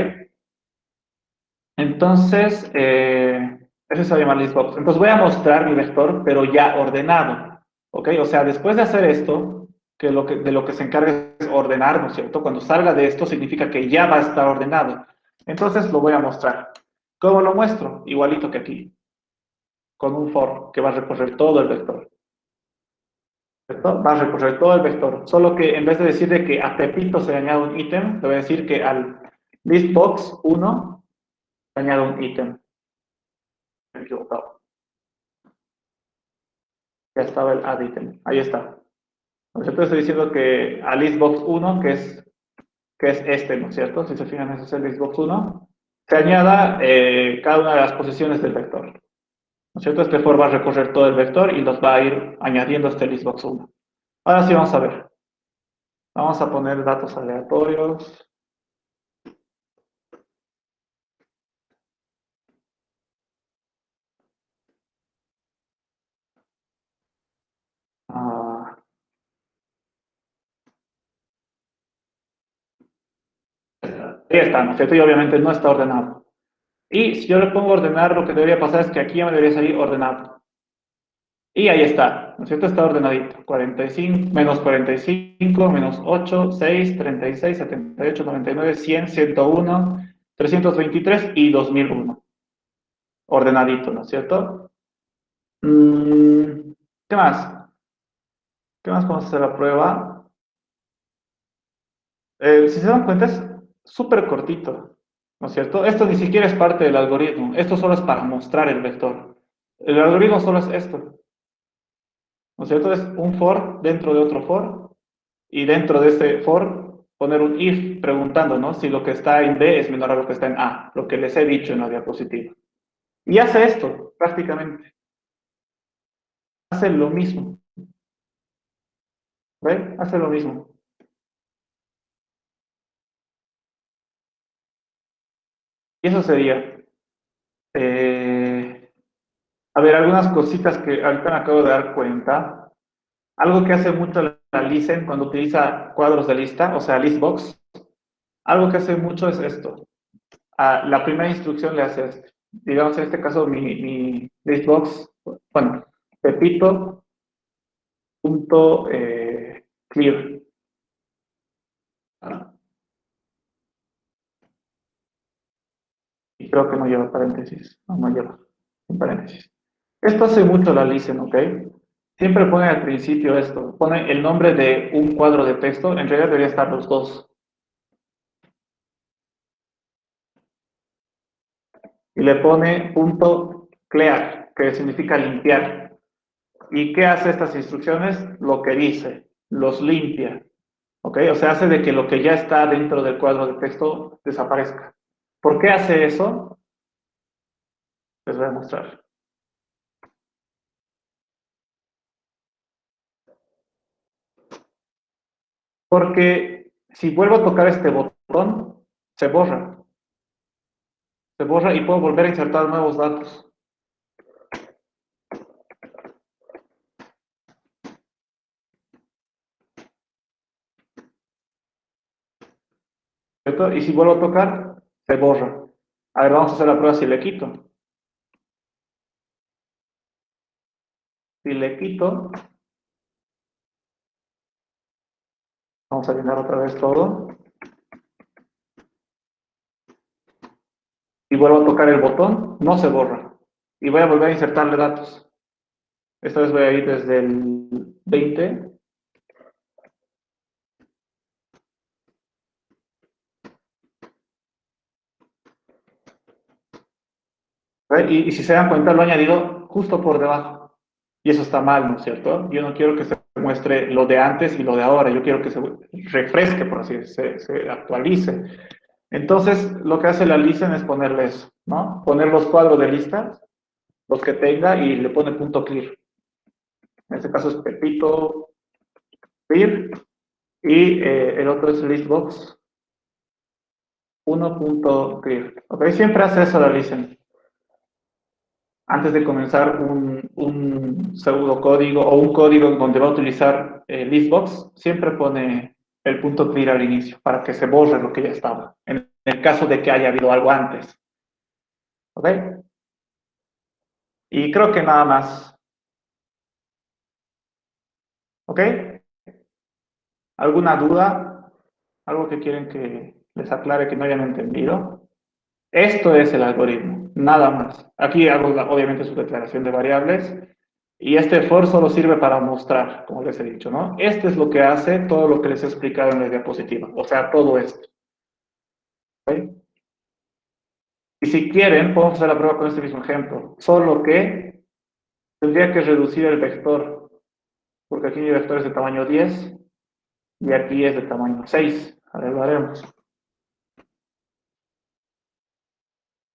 Speaker 1: Entonces, ese se va a llamar listbox. Entonces voy a mostrar mi vector, pero ya ordenado, ¿ok? O sea, después de hacer esto, de lo que se encarga es ordenar, ¿no es cierto? Cuando salga de esto significa que ya va a estar ordenado. Entonces lo voy a mostrar. ¿Cómo lo muestro? Igualito que aquí, con un for que va a recorrer todo el vector. ¿Cierto? Va a recorrer todo el vector. Solo que en vez de decirle que a Pepito se le añade un ítem, le voy a decir que al listbox 1 se añade un ítem. Me he equivocado. Ya estaba el add item. Ahí está. Entonces estoy diciendo que a listbox 1, que es este, ¿no es cierto? Si se fijan, ese es el listbox 1, se añada cada una de las posiciones del vector. ¿No es cierto? Este for va a recorrer todo el vector y los va a ir añadiendo a este listbox 1. Ahora sí vamos a ver. Vamos a poner datos aleatorios. Ah, ahí está, ¿no es cierto? Y obviamente no está ordenado. Y si yo le pongo ordenar, lo que debería pasar es que aquí ya me debería salir ordenado. Y ahí está, ¿no es cierto? Está ordenadito. 45, menos 45, menos 8, 6, 36, 78, 99, 100, 101, 323 y 2001. Ordenadito, ¿no es cierto? ¿Qué más? ¿Qué más podemos hacer la prueba? Si se dan cuenta, es súper cortito, ¿no es cierto? Esto ni siquiera es parte del algoritmo. Esto solo es para mostrar el vector. El algoritmo solo es esto, ¿no es cierto? Es un for dentro de otro for y dentro de ese for poner un if preguntando, ¿no? Si lo que está en B es menor a lo que está en A, lo que les he dicho en la diapositiva. Y hace esto, prácticamente. Hace lo mismo, ¿ve? Hace lo mismo. Y eso sería. eh, a ver, algunas cositas que ahorita me acabo de dar cuenta. Algo que hace mucho la Listen cuando utiliza cuadros de lista, o sea, listbox, algo que hace mucho es esto. La primera instrucción le hace esto. Digamos, en este caso, mi listbox, bueno, Pepito punto clear. Y creo que no lleva paréntesis. No, no lleva. Sin paréntesis. Esto hace mucho la listen, ¿ok? Siempre pone al principio esto. Pone el nombre de un cuadro de texto. En realidad debería estar los dos. Y le pone punto clear, que significa limpiar. ¿Y qué hace estas instrucciones? Lo que dice, los limpia. ¿Ok? O sea, hace de que lo que ya está dentro del cuadro de texto desaparezca. ¿Por qué hace eso? Les voy a mostrar. Porque si vuelvo a tocar este botón, se borra. Se borra y puedo volver a insertar nuevos datos. ¿Cierto? Y si vuelvo a tocar, se borra. A ver, vamos a hacer la prueba si le quito. Si le quito, vamos a llenar otra vez todo. Y vuelvo a tocar el botón, no se borra. Y voy a volver a insertarle datos. Esta vez voy a ir desde el 20. Y si se dan cuenta, lo he añadido justo por debajo. Y eso está mal, ¿no es cierto? Yo no quiero que se muestre lo de antes y lo de ahora. Yo quiero que se refresque, por así decirlo, se actualice. Entonces, lo que hace la listen es ponerle eso, ¿no? Poner los cuadros de listas, los que tenga, y le pone punto clear. En este caso es Pepito clear. Y el otro es listbox 1.clear. ¿Ok? Siempre hace eso la listen. Antes de comenzar un pseudocódigo o un código donde va a utilizar listbox, siempre pone el punto clear al inicio para que se borre lo que ya estaba, en el caso de que haya habido algo antes. ¿Ok? Y creo que nada más. ¿Ok? ¿Alguna duda? ¿Algo que quieren que les aclare que no hayan entendido? Esto es el algoritmo. nada más. Aquí hago obviamente su declaración de variables y este for solo sirve para mostrar, como les he dicho, ¿no? Este es lo que hace todo lo que les he explicado en la diapositiva, o sea, todo esto. ¿Ok? Y si quieren, podemos hacer la prueba con este mismo ejemplo, solo que tendría que reducir el vector, porque aquí mi vector es de tamaño 10 y aquí es de tamaño 6. A ver, lo haremos.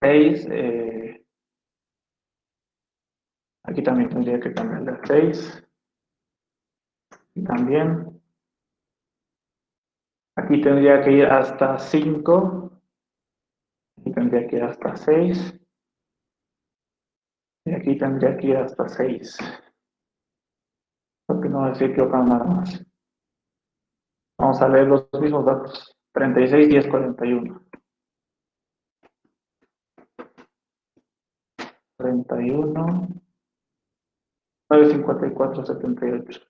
Speaker 1: 6, aquí también tendría que cambiarle a 6. Y también. Aquí tendría que ir hasta 5. Aquí tendría que ir hasta 6. Y aquí tendría que ir hasta 6. Porque no me estoy equivocando nada más. Vamos a leer los mismos datos. 36, 10, 41. 31, 9, 54, 78.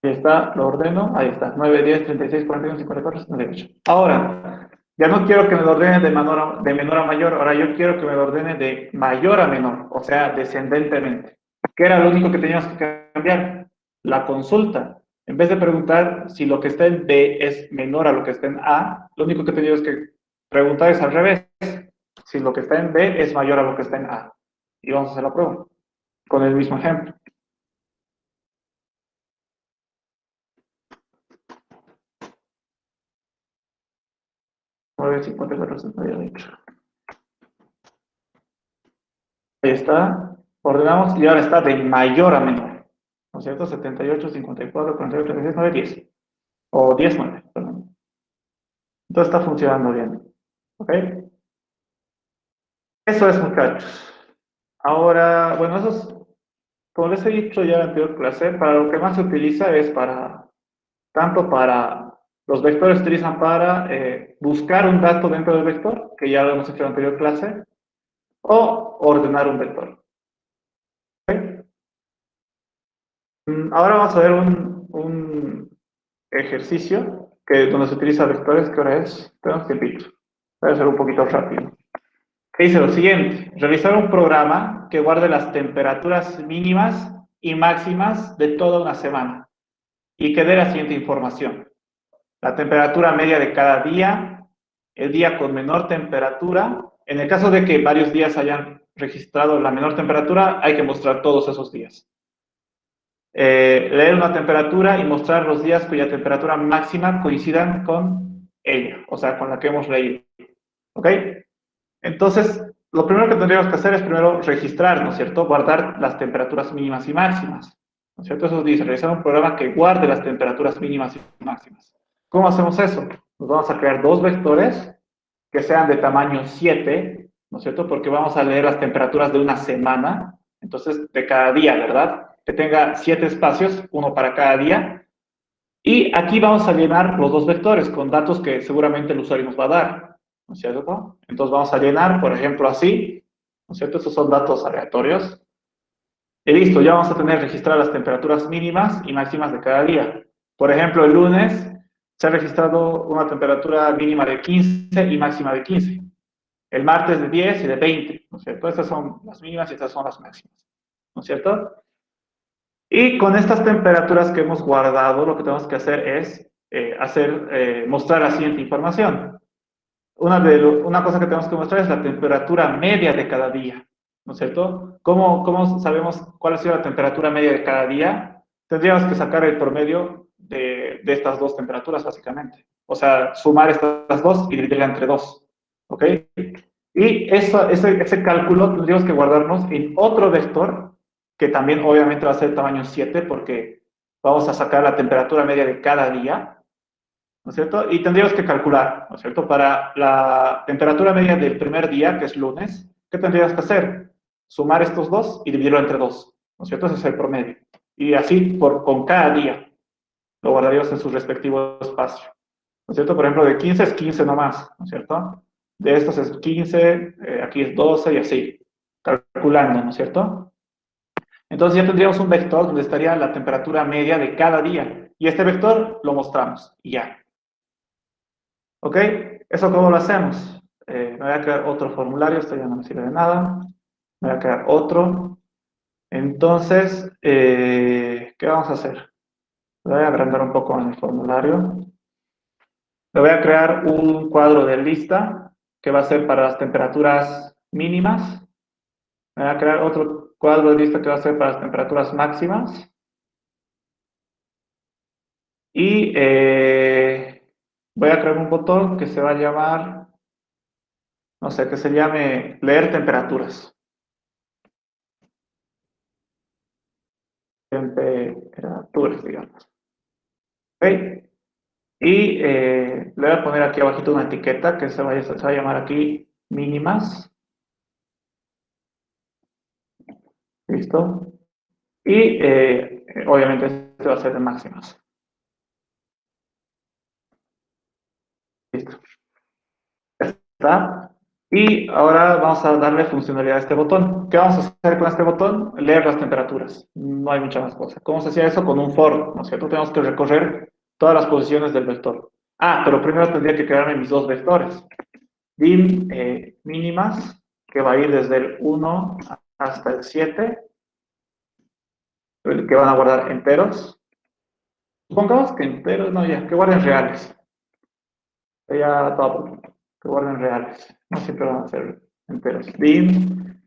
Speaker 1: Ahí está, lo ordeno. Ahí está. 9, 10, 36, 41, 54, 78. Ahora, ya no quiero que me lo ordene de menor a mayor. Ahora yo quiero que me lo ordene de mayor a menor. O sea, descendentemente. ¿Qué era lo único que teníamos que cambiar? La consulta. En vez de preguntar si lo que está en B es menor a lo que está en A, lo único que teníamos que preguntar es al revés. Si lo que está en B es mayor a lo que está en A. Y vamos a hacer la prueba. Con el mismo ejemplo. 9, 54, 68. Ahí está. Ordenamos y ahora está de mayor a menor. ¿No es cierto? 78, 54, 48, 36, 9, 10. O 10, 9, perdón. Entonces está funcionando bien. ¿Ok? Eso es, muchachos. Ahora, bueno, eso es, como les he dicho ya en la anterior clase, para lo que más se utiliza es tanto para, los vectores se utilizan para buscar un dato dentro del vector, que ya lo hemos hecho en la anterior clase, o ordenar un vector. ¿Ok? Ahora vamos a ver un ejercicio donde se utiliza vectores, que ahora es, tenemos tiempito. Voy a hacer un poquito rápido. Que dice lo siguiente: realizar un programa que guarde las temperaturas mínimas y máximas de toda una semana y que dé la siguiente información: la temperatura media de cada día, el día con menor temperatura. En el caso de que varios días hayan registrado la menor temperatura, hay que mostrar todos esos días. Leer una temperatura y mostrar los días cuya temperatura máxima coincidan con ella, o sea, con la que hemos leído. ¿Ok? Entonces, lo primero que tendríamos que hacer es primero registrar, ¿no es cierto? Guardar las temperaturas mínimas y máximas, ¿no es cierto? Eso dice, realizar un programa que guarde las temperaturas mínimas y máximas. ¿Cómo hacemos eso? Nos vamos a crear dos vectores que sean de tamaño 7, ¿no es cierto? Porque vamos a leer las temperaturas de una semana, entonces de cada día, ¿verdad? Que tenga 7 espacios, uno para cada día. Y aquí vamos a llenar los dos vectores con datos que seguramente el usuario nos va a dar, ¿no es cierto? Entonces vamos a llenar, por ejemplo, así, ¿no es cierto? Estos son datos aleatorios. Y listo, ya vamos a tener registradas las temperaturas mínimas y máximas de cada día. Por ejemplo, el lunes se ha registrado una temperatura mínima de 15 y máxima de 15. El martes de 10 y de 20, ¿no es cierto? Estas son las mínimas y estas son las máximas, ¿no es cierto? Y con estas temperaturas que hemos guardado, lo que tenemos que hacer es mostrar la siguiente información. Una cosa que tenemos que mostrar es la temperatura media de cada día, ¿no es cierto? ¿Cómo sabemos cuál ha sido la temperatura media de cada día? Tendríamos que sacar el promedio de estas dos temperaturas, básicamente. O sea, sumar estas dos y dividirla entre dos, ¿ok? Y ese cálculo tendríamos que guardarnos en otro vector, que también obviamente va a ser tamaño 7, porque vamos a sacar la temperatura media de cada día, ¿no es cierto? Y tendríamos que calcular, ¿no es cierto? Para la temperatura media del primer día, que es lunes, ¿qué tendrías que hacer? Sumar estos dos y dividirlo entre dos, ¿no es cierto? Ese es el promedio. Y así con cada día lo guardaríamos en su respectivo espacio, ¿no es cierto? Por ejemplo, de 15 es 15 nomás, ¿no es cierto? De estos es 15, aquí es 12 y así, calculando, ¿no es cierto? Entonces ya tendríamos un vector donde estaría la temperatura media de cada día. Y este vector lo mostramos y ya. ¿Ok? ¿Eso cómo lo hacemos? me voy a crear otro formulario, esto ya no me sirve de nada. Me voy a crear otro. Entonces, ¿qué vamos a hacer? Voy a agrandar un poco en el formulario. Le voy a crear un cuadro de lista que va a ser para las temperaturas mínimas. Me voy a crear otro cuadro de lista que va a ser para las temperaturas máximas. Y voy a crear un botón que se va a llamar, no sé, que se llame leer temperaturas. Temperaturas, digamos. ¿Ok? Y le voy a poner aquí abajito una etiqueta que se va a llamar aquí mínimas. ¿Listo? Y obviamente este va a ser de máximas. Listo. Ya está. Y ahora vamos a darle funcionalidad a este botón. ¿Qué vamos a hacer con este botón? Leer las temperaturas. No hay mucha más cosa. ¿Cómo se hacía eso? Con un for, ¿no es cierto? Tenemos que recorrer todas las posiciones del vector. Ah, pero primero tendría que crearme mis dos vectores. Dim mínimas, que va a ir desde el 1 hasta el 7, que van a guardar enteros. Supongamos que enteros, no, ya, que guarden reales. Ya todo, que guarden reales. No siempre van a ser enteros. Dim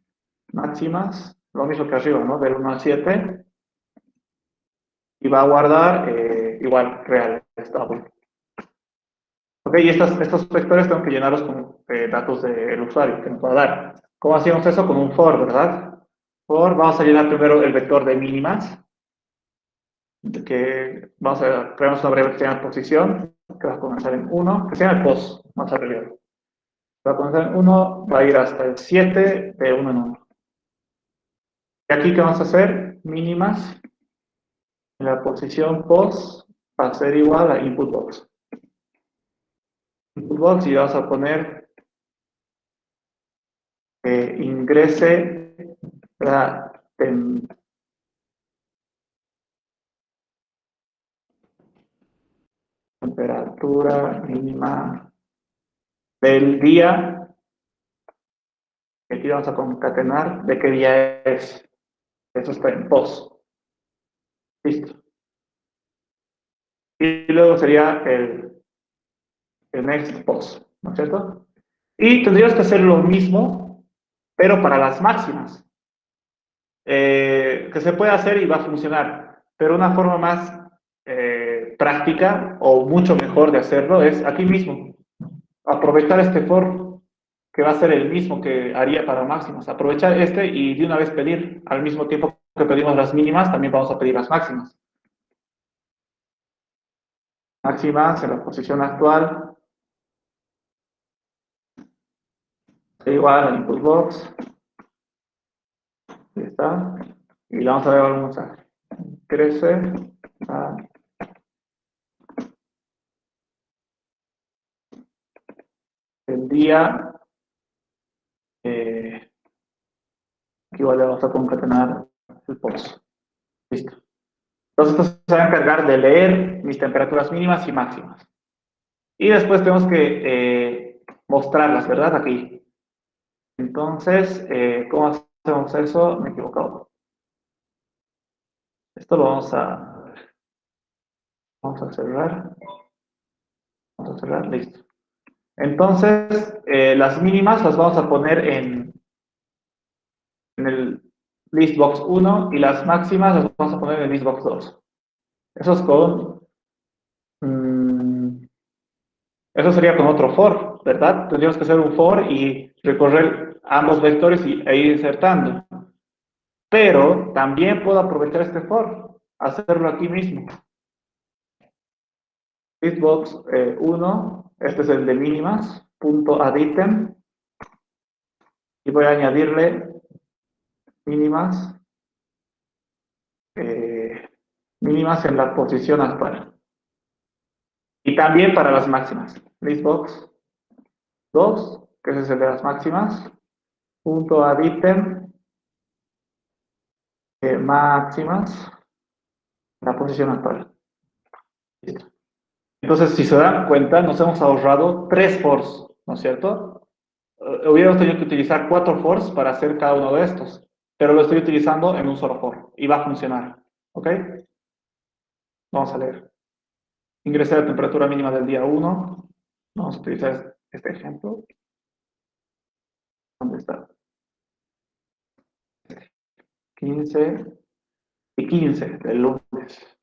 Speaker 1: máximas, lo mismo que arriba, ¿no? Del 1 al 7. Y va a guardar igual reales. Double. Ok, y estos vectores tengo que llenarlos con datos del usuario que nos va a dar. ¿Cómo hacíamos eso? Con un for, ¿verdad? For, vamos a llenar primero el vector de mínimas, que vamos a crear una breve que se llama posición, que va a comenzar en 1, que se llama el pos, más arriba. Va a comenzar en 1, va a ir hasta el 7, de 1 en 1. Y aquí, ¿qué vamos a hacer? Mínimas, en la posición pos va a ser igual a input box. Input box y vamos a poner ingrese la temperatura mínima del día, que aquí vamos a concatenar de qué día es. Eso está en pos. Listo. Y luego sería el next pos, ¿no es cierto? Y tendríamos que hacer lo mismo, pero para las máximas. Que se puede hacer y va a funcionar, pero una forma más práctica o mucho mejor de hacerlo es aquí mismo. Aprovechar este for que va a ser el mismo que haría para máximas. Aprovechar este y de una vez pedir, al mismo tiempo que pedimos las mínimas, también vamos a pedir las máximas. Máximas en la posición actual, igual al input box. Ahí está. Y le vamos a dar un mensaje. Crece el día. Aquí igual le vamos a concatenar el post. Listo. Entonces, esto se va a encargar de leer mis temperaturas mínimas y máximas. Y después tenemos que mostrarlas, ¿verdad? Aquí. Entonces, ¿cómo hacemos eso? Me he equivocado. Esto lo vamos a cerrar. Vamos a cerrar, listo. Entonces, las mínimas las vamos a poner en el listbox 1 y las máximas las vamos a poner en el listbox 2. Eso es eso sería con otro for, ¿verdad? Tendríamos que hacer un for y recorrer ambos vectores e ir insertando. Pero también puedo aprovechar este for, hacerlo aquí mismo. Listbox 1, este es el de mínimas, punto add item, y voy a añadirle mínimas, mínimas en la posición actual. Y también para las máximas. Listbox 2, que ese es el de las máximas, punto add item, máximas, la posición actual. Listo. Entonces, si se dan cuenta, nos hemos ahorrado 3 fors, ¿no es cierto? hubiéramos tenido que utilizar 4 fors para hacer cada uno de estos, pero lo estoy utilizando en un solo for y va a funcionar. ¿Ok? Vamos a leer. Ingresé a la temperatura mínima del día 1. Vamos a utilizar este ejemplo. ¿Dónde está? 15 y 15 del lunes.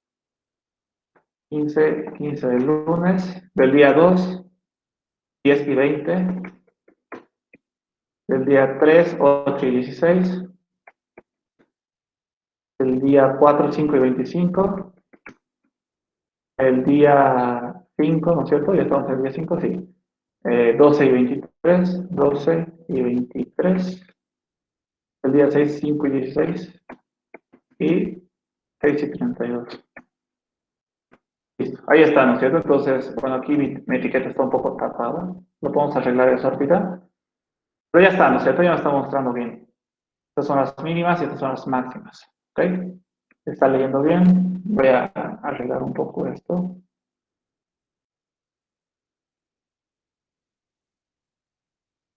Speaker 1: 15 del lunes. Del día 2, 10 y 20. Del día 3, 8 y 16. El día 4, 5 y 25. El día 5, ¿no es cierto? Ya estamos en el día 5, sí. 12 y 23, 12 y 23. El día 6, 5 y 16. Y 6 y 32. Listo. Ahí está, ¿no es cierto? Entonces, bueno, aquí mi etiqueta está un poco tapada. Lo podemos arreglar esa órbita. Pero ya está, ¿no es cierto? Ya nos está mostrando bien. Estas son las mínimas y estas son las máximas. ¿Ok? ¿Se está leyendo bien? Voy a arreglar un poco esto.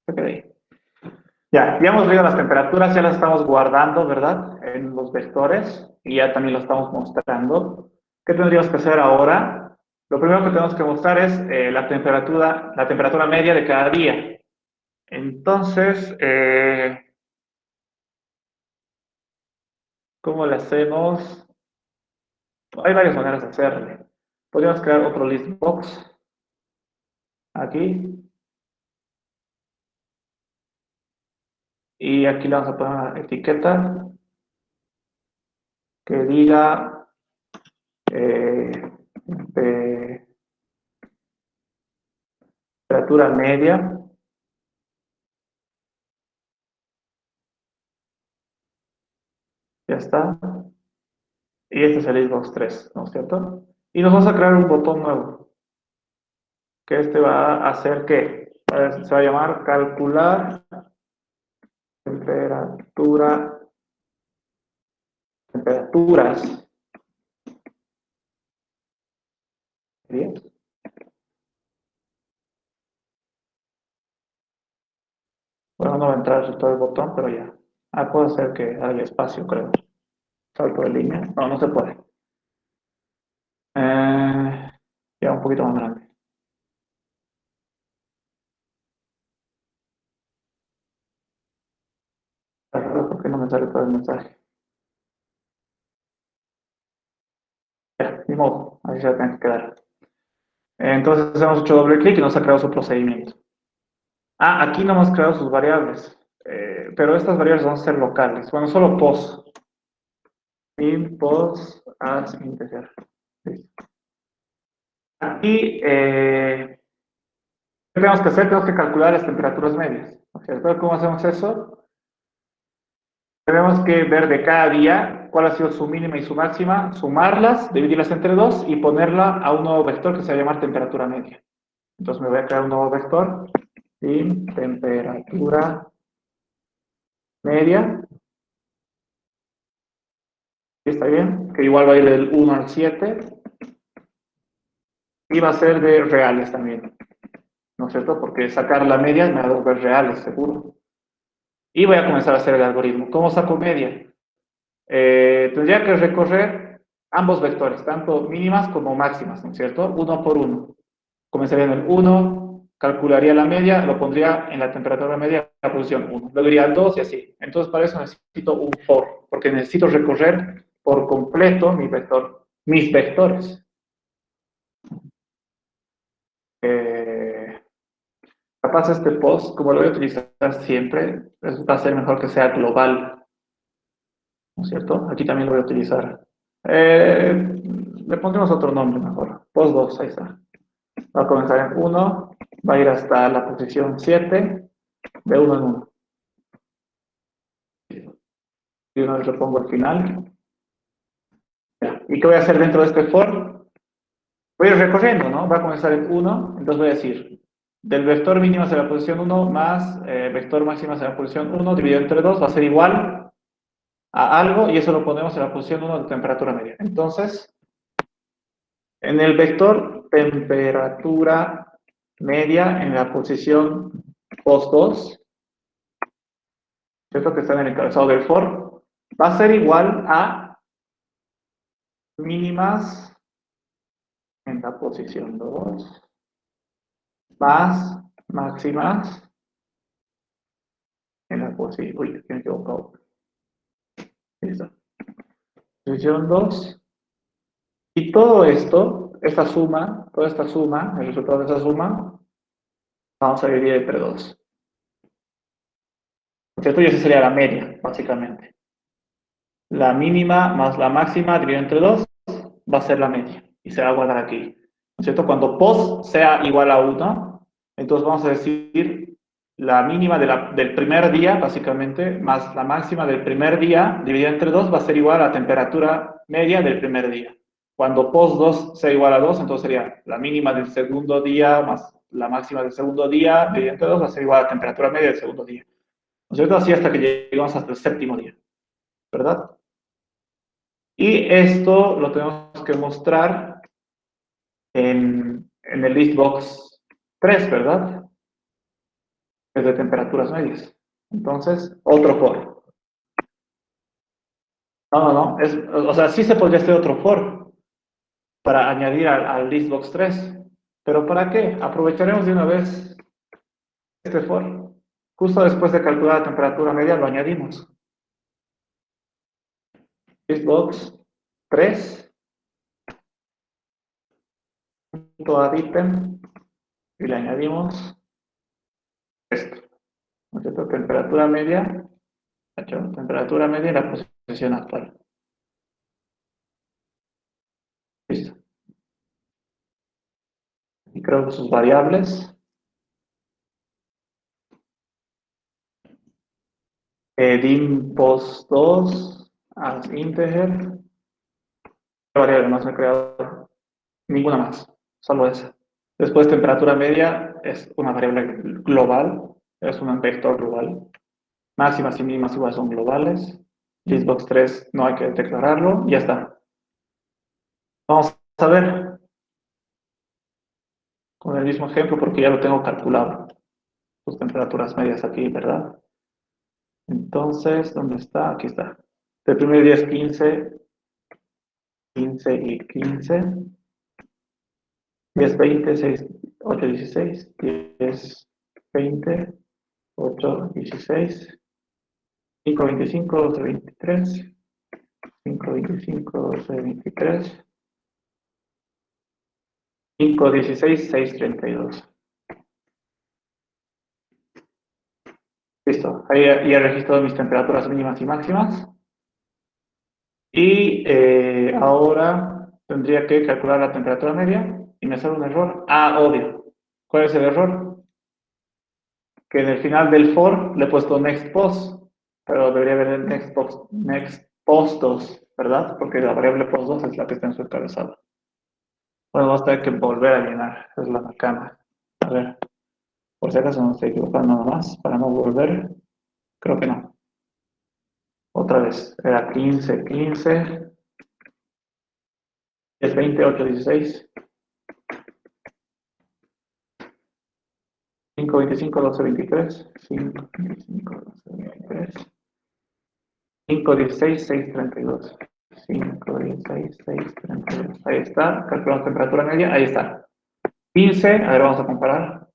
Speaker 1: Ok. Ya hemos leído las temperaturas, ya las estamos guardando, ¿verdad? En los vectores y ya también lo estamos mostrando. ¿Qué tendríamos que hacer ahora? Lo primero que tenemos que mostrar es la temperatura media de cada día. Entonces, ¿cómo le hacemos? Hay varias maneras de hacerle. Podríamos crear otro list box aquí y aquí le vamos a poner una etiqueta que diga temperatura media. Ya está. Y este es el Xbox 3, ¿no es cierto? Y nos vamos a crear un botón nuevo, que este va a hacer que se va a llamar calcular temperaturas. Bien. Bueno, no va a entrar todo el botón, pero ya. Puedo hacer que haya espacio, creo. Salto de línea. No, no se puede. Ya un poquito más grande. ¿Por qué no me sale todo el mensaje? Ya, ni modo. Así se va a tener que quedar. Entonces hemos hecho doble clic y nos ha creado su procedimiento. Aquí no hemos creado sus variables, pero estas variables van a ser locales. Bueno, solo pos. In pos as integer. Listo. Aquí, ¿qué tenemos que hacer? Tenemos que calcular las temperaturas medias. ¿No es cierto? ¿Cómo hacemos eso? Tenemos que ver de cada día cuál ha sido su mínima y su máxima, sumarlas, dividirlas entre 2 y ponerla a un nuevo vector que se va a llamar temperatura media. Entonces me voy a crear un nuevo vector. Sin temperatura media. ¿Está bien? Que igual va a ir del 1 al 7. Y va a ser de reales también. ¿No es cierto? Porque sacar la media me va a devolver reales, seguro. Y voy a comenzar a hacer el algoritmo. ¿Cómo saco media? Tendría que recorrer ambos vectores, tanto mínimas como máximas, ¿no es cierto? Uno por uno. Comenzaría en el 1, calcularía la media, lo pondría en la temperatura media en la posición 1. Luego iría al 2 y así. Entonces, para eso necesito un for, porque necesito recorrer por completo mis vectores. Capaz este post, como lo voy a utilizar siempre, va a ser mejor que sea global, ¿no es cierto? Aquí también lo voy a utilizar. Le pondremos otro nombre mejor. Post 2, ahí está. Va a comenzar en 1, va a ir hasta la posición 7, de 1 en 1. Y una vez lo pongo al final. ¿Y qué voy a hacer dentro de este for? Voy a ir recorriendo, ¿no? Va a comenzar en 1, entonces voy a decir, del vector mínimo hacia la posición 1 más vector máximo hacia la posición 1 dividido entre 2 va a ser igual a algo y eso lo ponemos en la posición 1 de temperatura media. Entonces, en el vector temperatura media en la posición post 2, ¿cierto? Que está en el encabezado del for, va a ser igual a mínimas en la posición 2 más máximas en la posición, uy, me he equivocado. Listo. Posición 2. Y todo esto, esta suma, toda esta suma, el resultado de esta suma, vamos a dividir entre 2. ¿Cierto? Y esa sería la media, básicamente. La mínima más la máxima dividido entre 2 va a ser la media. Y se va a guardar aquí. ¿Cierto? Cuando post sea igual a 1, entonces vamos a decir la mínima del primer día, básicamente, más la máxima del primer día dividida entre 2 va a ser igual a la temperatura media del primer día. Cuando post 2 sea igual a 2, entonces sería la mínima del segundo día más la máxima del segundo día dividida entre 2 va a ser igual a la temperatura media del segundo día. ¿No es cierto? Así hasta que lleguemos hasta el séptimo día, ¿verdad? Y esto lo tenemos que mostrar en el listbox 3, ¿verdad? Es de temperaturas medias. Entonces, otro for. No. O sea, sí se podría hacer otro for para añadir al listbox 3. ¿Pero para qué? Aprovecharemos de una vez este for. Justo después de calcular la temperatura media lo añadimos. Listbox 3. Add item. Y le añadimos esto. ¿No es cierto? Temperatura media. Temperatura media en la posición actual. Listo. Y creo que sus variables. Dim post 2 as integer. ¿Qué variable más me he creado? Ninguna más, solo esa. Después temperatura media es una variable global, es un vector global. Máximas y mínimas igual son globales. Listbox 3 no hay que declararlo, ya está. Vamos a ver con el mismo ejemplo porque ya lo tengo calculado. Sus temperaturas medias aquí, ¿verdad? Entonces, ¿dónde está? Aquí está. El primer día es 15, 15 y 15. 10, 20, 6, 8, 16. 10, 20, 8, 16. 5, 25, 12, 23. 5, 25, 12, 23. 5, 16, 6, 32. Listo. Ahí ya he registrado mis temperaturas mínimas y máximas. Y ahora tendría que calcular la temperatura media y me sale un error. Ah, obvio. ¿Cuál es el error? Que en el final del for le he puesto next post, pero debería haber el next post 2, ¿verdad? Porque la variable post 2 es la que está en su encabezado. Bueno, vamos a tener que volver a llenar. Esa es la macana. A ver, por si acaso no estoy equivocando nada más, para no volver. Creo que no. Otra vez, era 15, 15. 10, 20, 8, 16. 5, 25, 12, 23. 5, 25, 12, 23. 5, 16, 6, 32. 5, 16, 6, 32. Ahí está. Calculamos temperatura media. Ahí está. 15. A ver, vamos a comparar.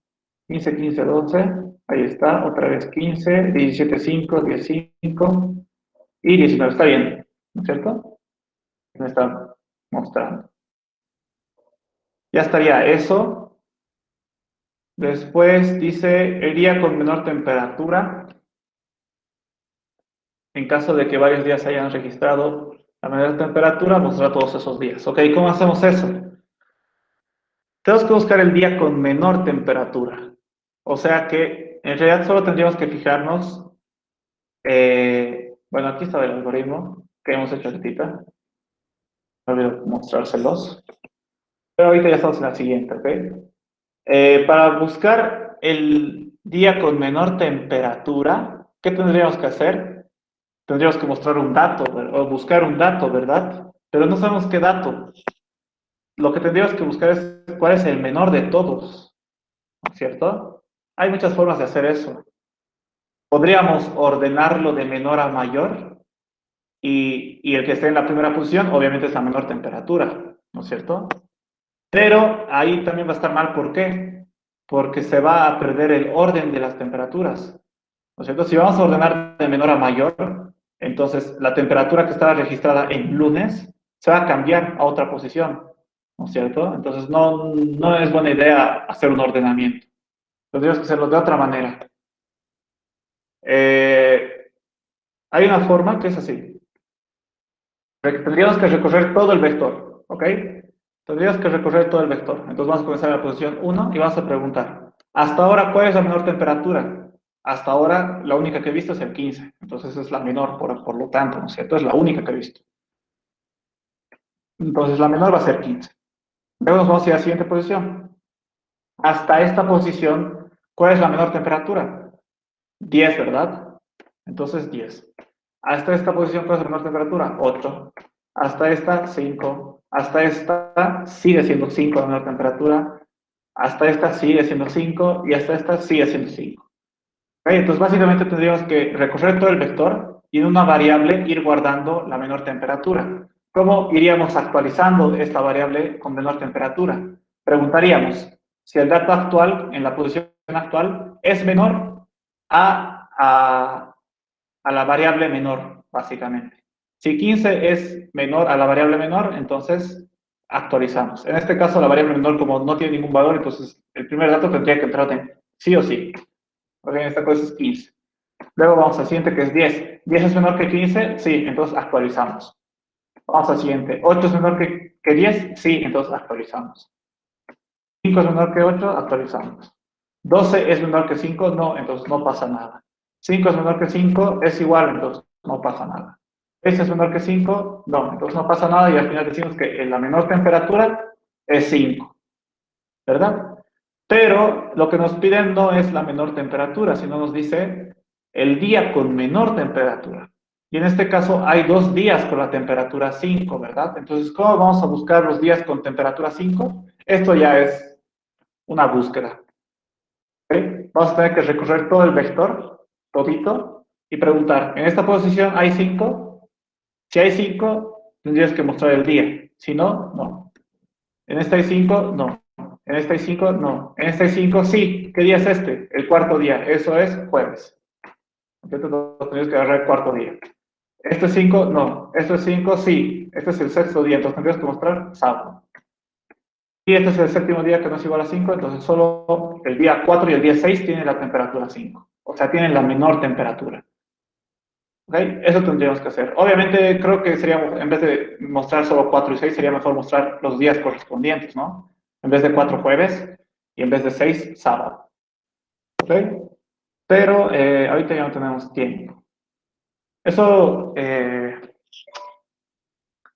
Speaker 1: 15, 15, 12. Ahí está. Otra vez 15, 17, 5, 10, 5 y 19. Está bien. ¿No es cierto? Me está mostrando. Ya estaría eso. Después dice el día con menor temperatura. En caso de que varios días hayan registrado la menor temperatura, mostrar todos esos días. ¿Ok? ¿Cómo hacemos eso? Tenemos que buscar el día con menor temperatura. O sea que en realidad solo tendríamos que fijarnos. Bueno, aquí está el algoritmo que hemos hecho ahorita. No olvido mostrárselos. Pero ahorita ya estamos en la siguiente, ¿ok? Para buscar el día con menor temperatura, ¿qué tendríamos que hacer? Tendríamos que mostrar un dato, o buscar un dato, ¿verdad? Pero no sabemos qué dato. Lo que tendríamos que buscar es cuál es el menor de todos, ¿no es cierto? Hay muchas formas de hacer eso. Podríamos ordenarlo de menor a mayor y el que esté en la primera posición obviamente es la menor temperatura, ¿no es cierto? Pero ahí también va a estar mal, ¿por qué? Porque se va a perder el orden de las temperaturas, ¿no es cierto? Si vamos a ordenar de menor a mayor, entonces la temperatura que estaba registrada en lunes se va a cambiar a otra posición, ¿no es cierto? Entonces no es buena idea hacer un ordenamiento. Tendríamos que hacerlo de otra manera. Hay una forma que es así. Tendríamos que recorrer todo el vector, ¿ok? Tendríamos que recorrer todo el vector. Entonces vamos a comenzar en la posición 1 y vamos a preguntar, hasta ahora, ¿cuál es la menor temperatura? Hasta ahora, la única que he visto es el 15. Entonces es la menor, por lo tanto, ¿no es cierto? Es la única que he visto. Entonces la menor va a ser 15. Luego nos vamos a ir a la siguiente posición. Hasta esta posición, ¿cuál es la menor temperatura? 10, ¿verdad? Entonces 10. Hasta esta posición, ¿cuál es la menor temperatura? 8. Hasta esta, 5. Hasta esta sigue siendo 5 la menor temperatura. Hasta esta sigue siendo 5 y hasta esta sigue siendo 5. ¿Okay? Entonces básicamente tendríamos que recorrer todo el vector y en una variable ir guardando la menor temperatura. ¿Cómo iríamos actualizando esta variable con menor temperatura? Preguntaríamos si el dato actual, en la posición actual, es menor a la variable menor, básicamente. Si 15 es menor a la variable menor, entonces actualizamos. En este caso, la variable menor, como no tiene ningún valor, entonces el primer dato tendría que entrar en sí o sí. Porque en esta cosa es 15. Luego vamos al siguiente, que es 10. ¿10 es menor que 15? Sí, entonces actualizamos. Vamos al siguiente. ¿8 es menor que 10? Sí, entonces actualizamos. 5 es menor que 8, actualizamos. 12 es menor que 5, no, entonces no pasa nada. 5 es menor que 5, es igual, entonces no pasa nada. 6 es menor que 5, no, entonces no pasa nada y al final decimos que la menor temperatura es 5, ¿verdad? Pero lo que nos piden no es la menor temperatura, sino nos dice el día con menor temperatura. Y en este caso hay 2 días con la temperatura 5, ¿verdad? Entonces, ¿cómo vamos a buscar los días con temperatura 5? Esto ya es una búsqueda. ¿Okay? Vamos a tener que recorrer todo el vector, todito, y preguntar, ¿en esta posición hay 5? Si hay 5, tendrías que mostrar el día. Si no, no. En esta hay 5, no. En esta hay 5, no. En esta hay 5, sí. ¿Qué día es este? El cuarto día. Eso es jueves. Entonces tendrías que agarrar el cuarto día. ¿Esto es 5? No. ¿Esto es 5? Sí. Este es el sexto día. Entonces tendrías que mostrar sábado. Y este es el séptimo día que no es igual a 5, entonces solo el día 4 y el día 6 tienen la temperatura 5. O sea, tienen la menor temperatura. ¿Okay? Eso tendríamos que hacer. Obviamente, creo que sería, en vez de mostrar solo 4 y 6, sería mejor mostrar los días correspondientes, ¿no? En vez de 4 jueves y en vez de 6 sábado. ¿Ok? Pero ahorita ya no tenemos tiempo. Eso,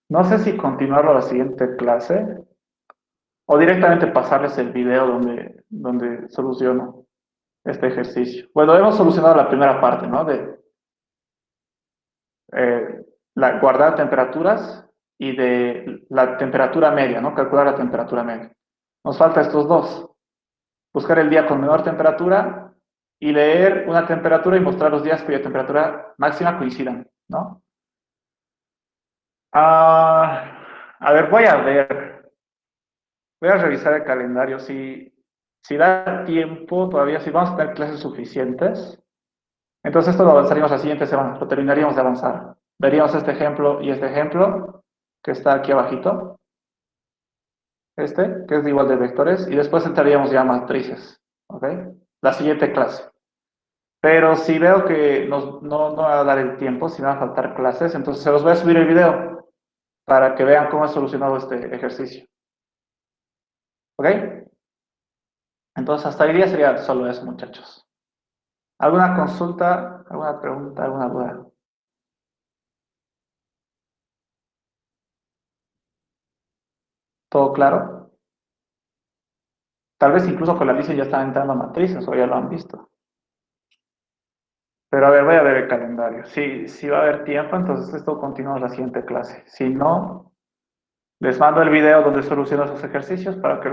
Speaker 1: no sé si continuarlo a la siguiente clase o directamente pasarles el video donde soluciono este ejercicio. Bueno, hemos solucionado la primera parte, ¿no? De guardar temperaturas y de la temperatura media, ¿no? Calcular la temperatura media. Nos falta estos dos. Buscar el día con menor temperatura y leer una temperatura y mostrar los días cuya temperatura máxima coincidan, ¿no? A ver, voy a ver. Voy a revisar el calendario. Si da tiempo, todavía, si vamos a tener clases suficientes, entonces esto lo avanzaríamos la siguiente semana, lo terminaríamos de avanzar. Veríamos este ejemplo y este ejemplo, que está aquí abajito. Este, que es igual de vectores, y después entraríamos ya a matrices, ¿ok? La siguiente clase. Pero si veo que no va a dar el tiempo, si me van a faltar clases, entonces se los voy a subir el video para que vean cómo he solucionado este ejercicio. ¿Ok? Entonces hasta hoy día sería solo eso, muchachos. ¿Alguna consulta, alguna pregunta, alguna duda? ¿Todo claro? Tal vez incluso con la bici ya están entrando a matrices o ya lo han visto. Pero a ver, voy a ver el calendario. Si va a haber tiempo, entonces esto continúa en la siguiente clase. Si no, les mando el video donde soluciono esos ejercicios para que lo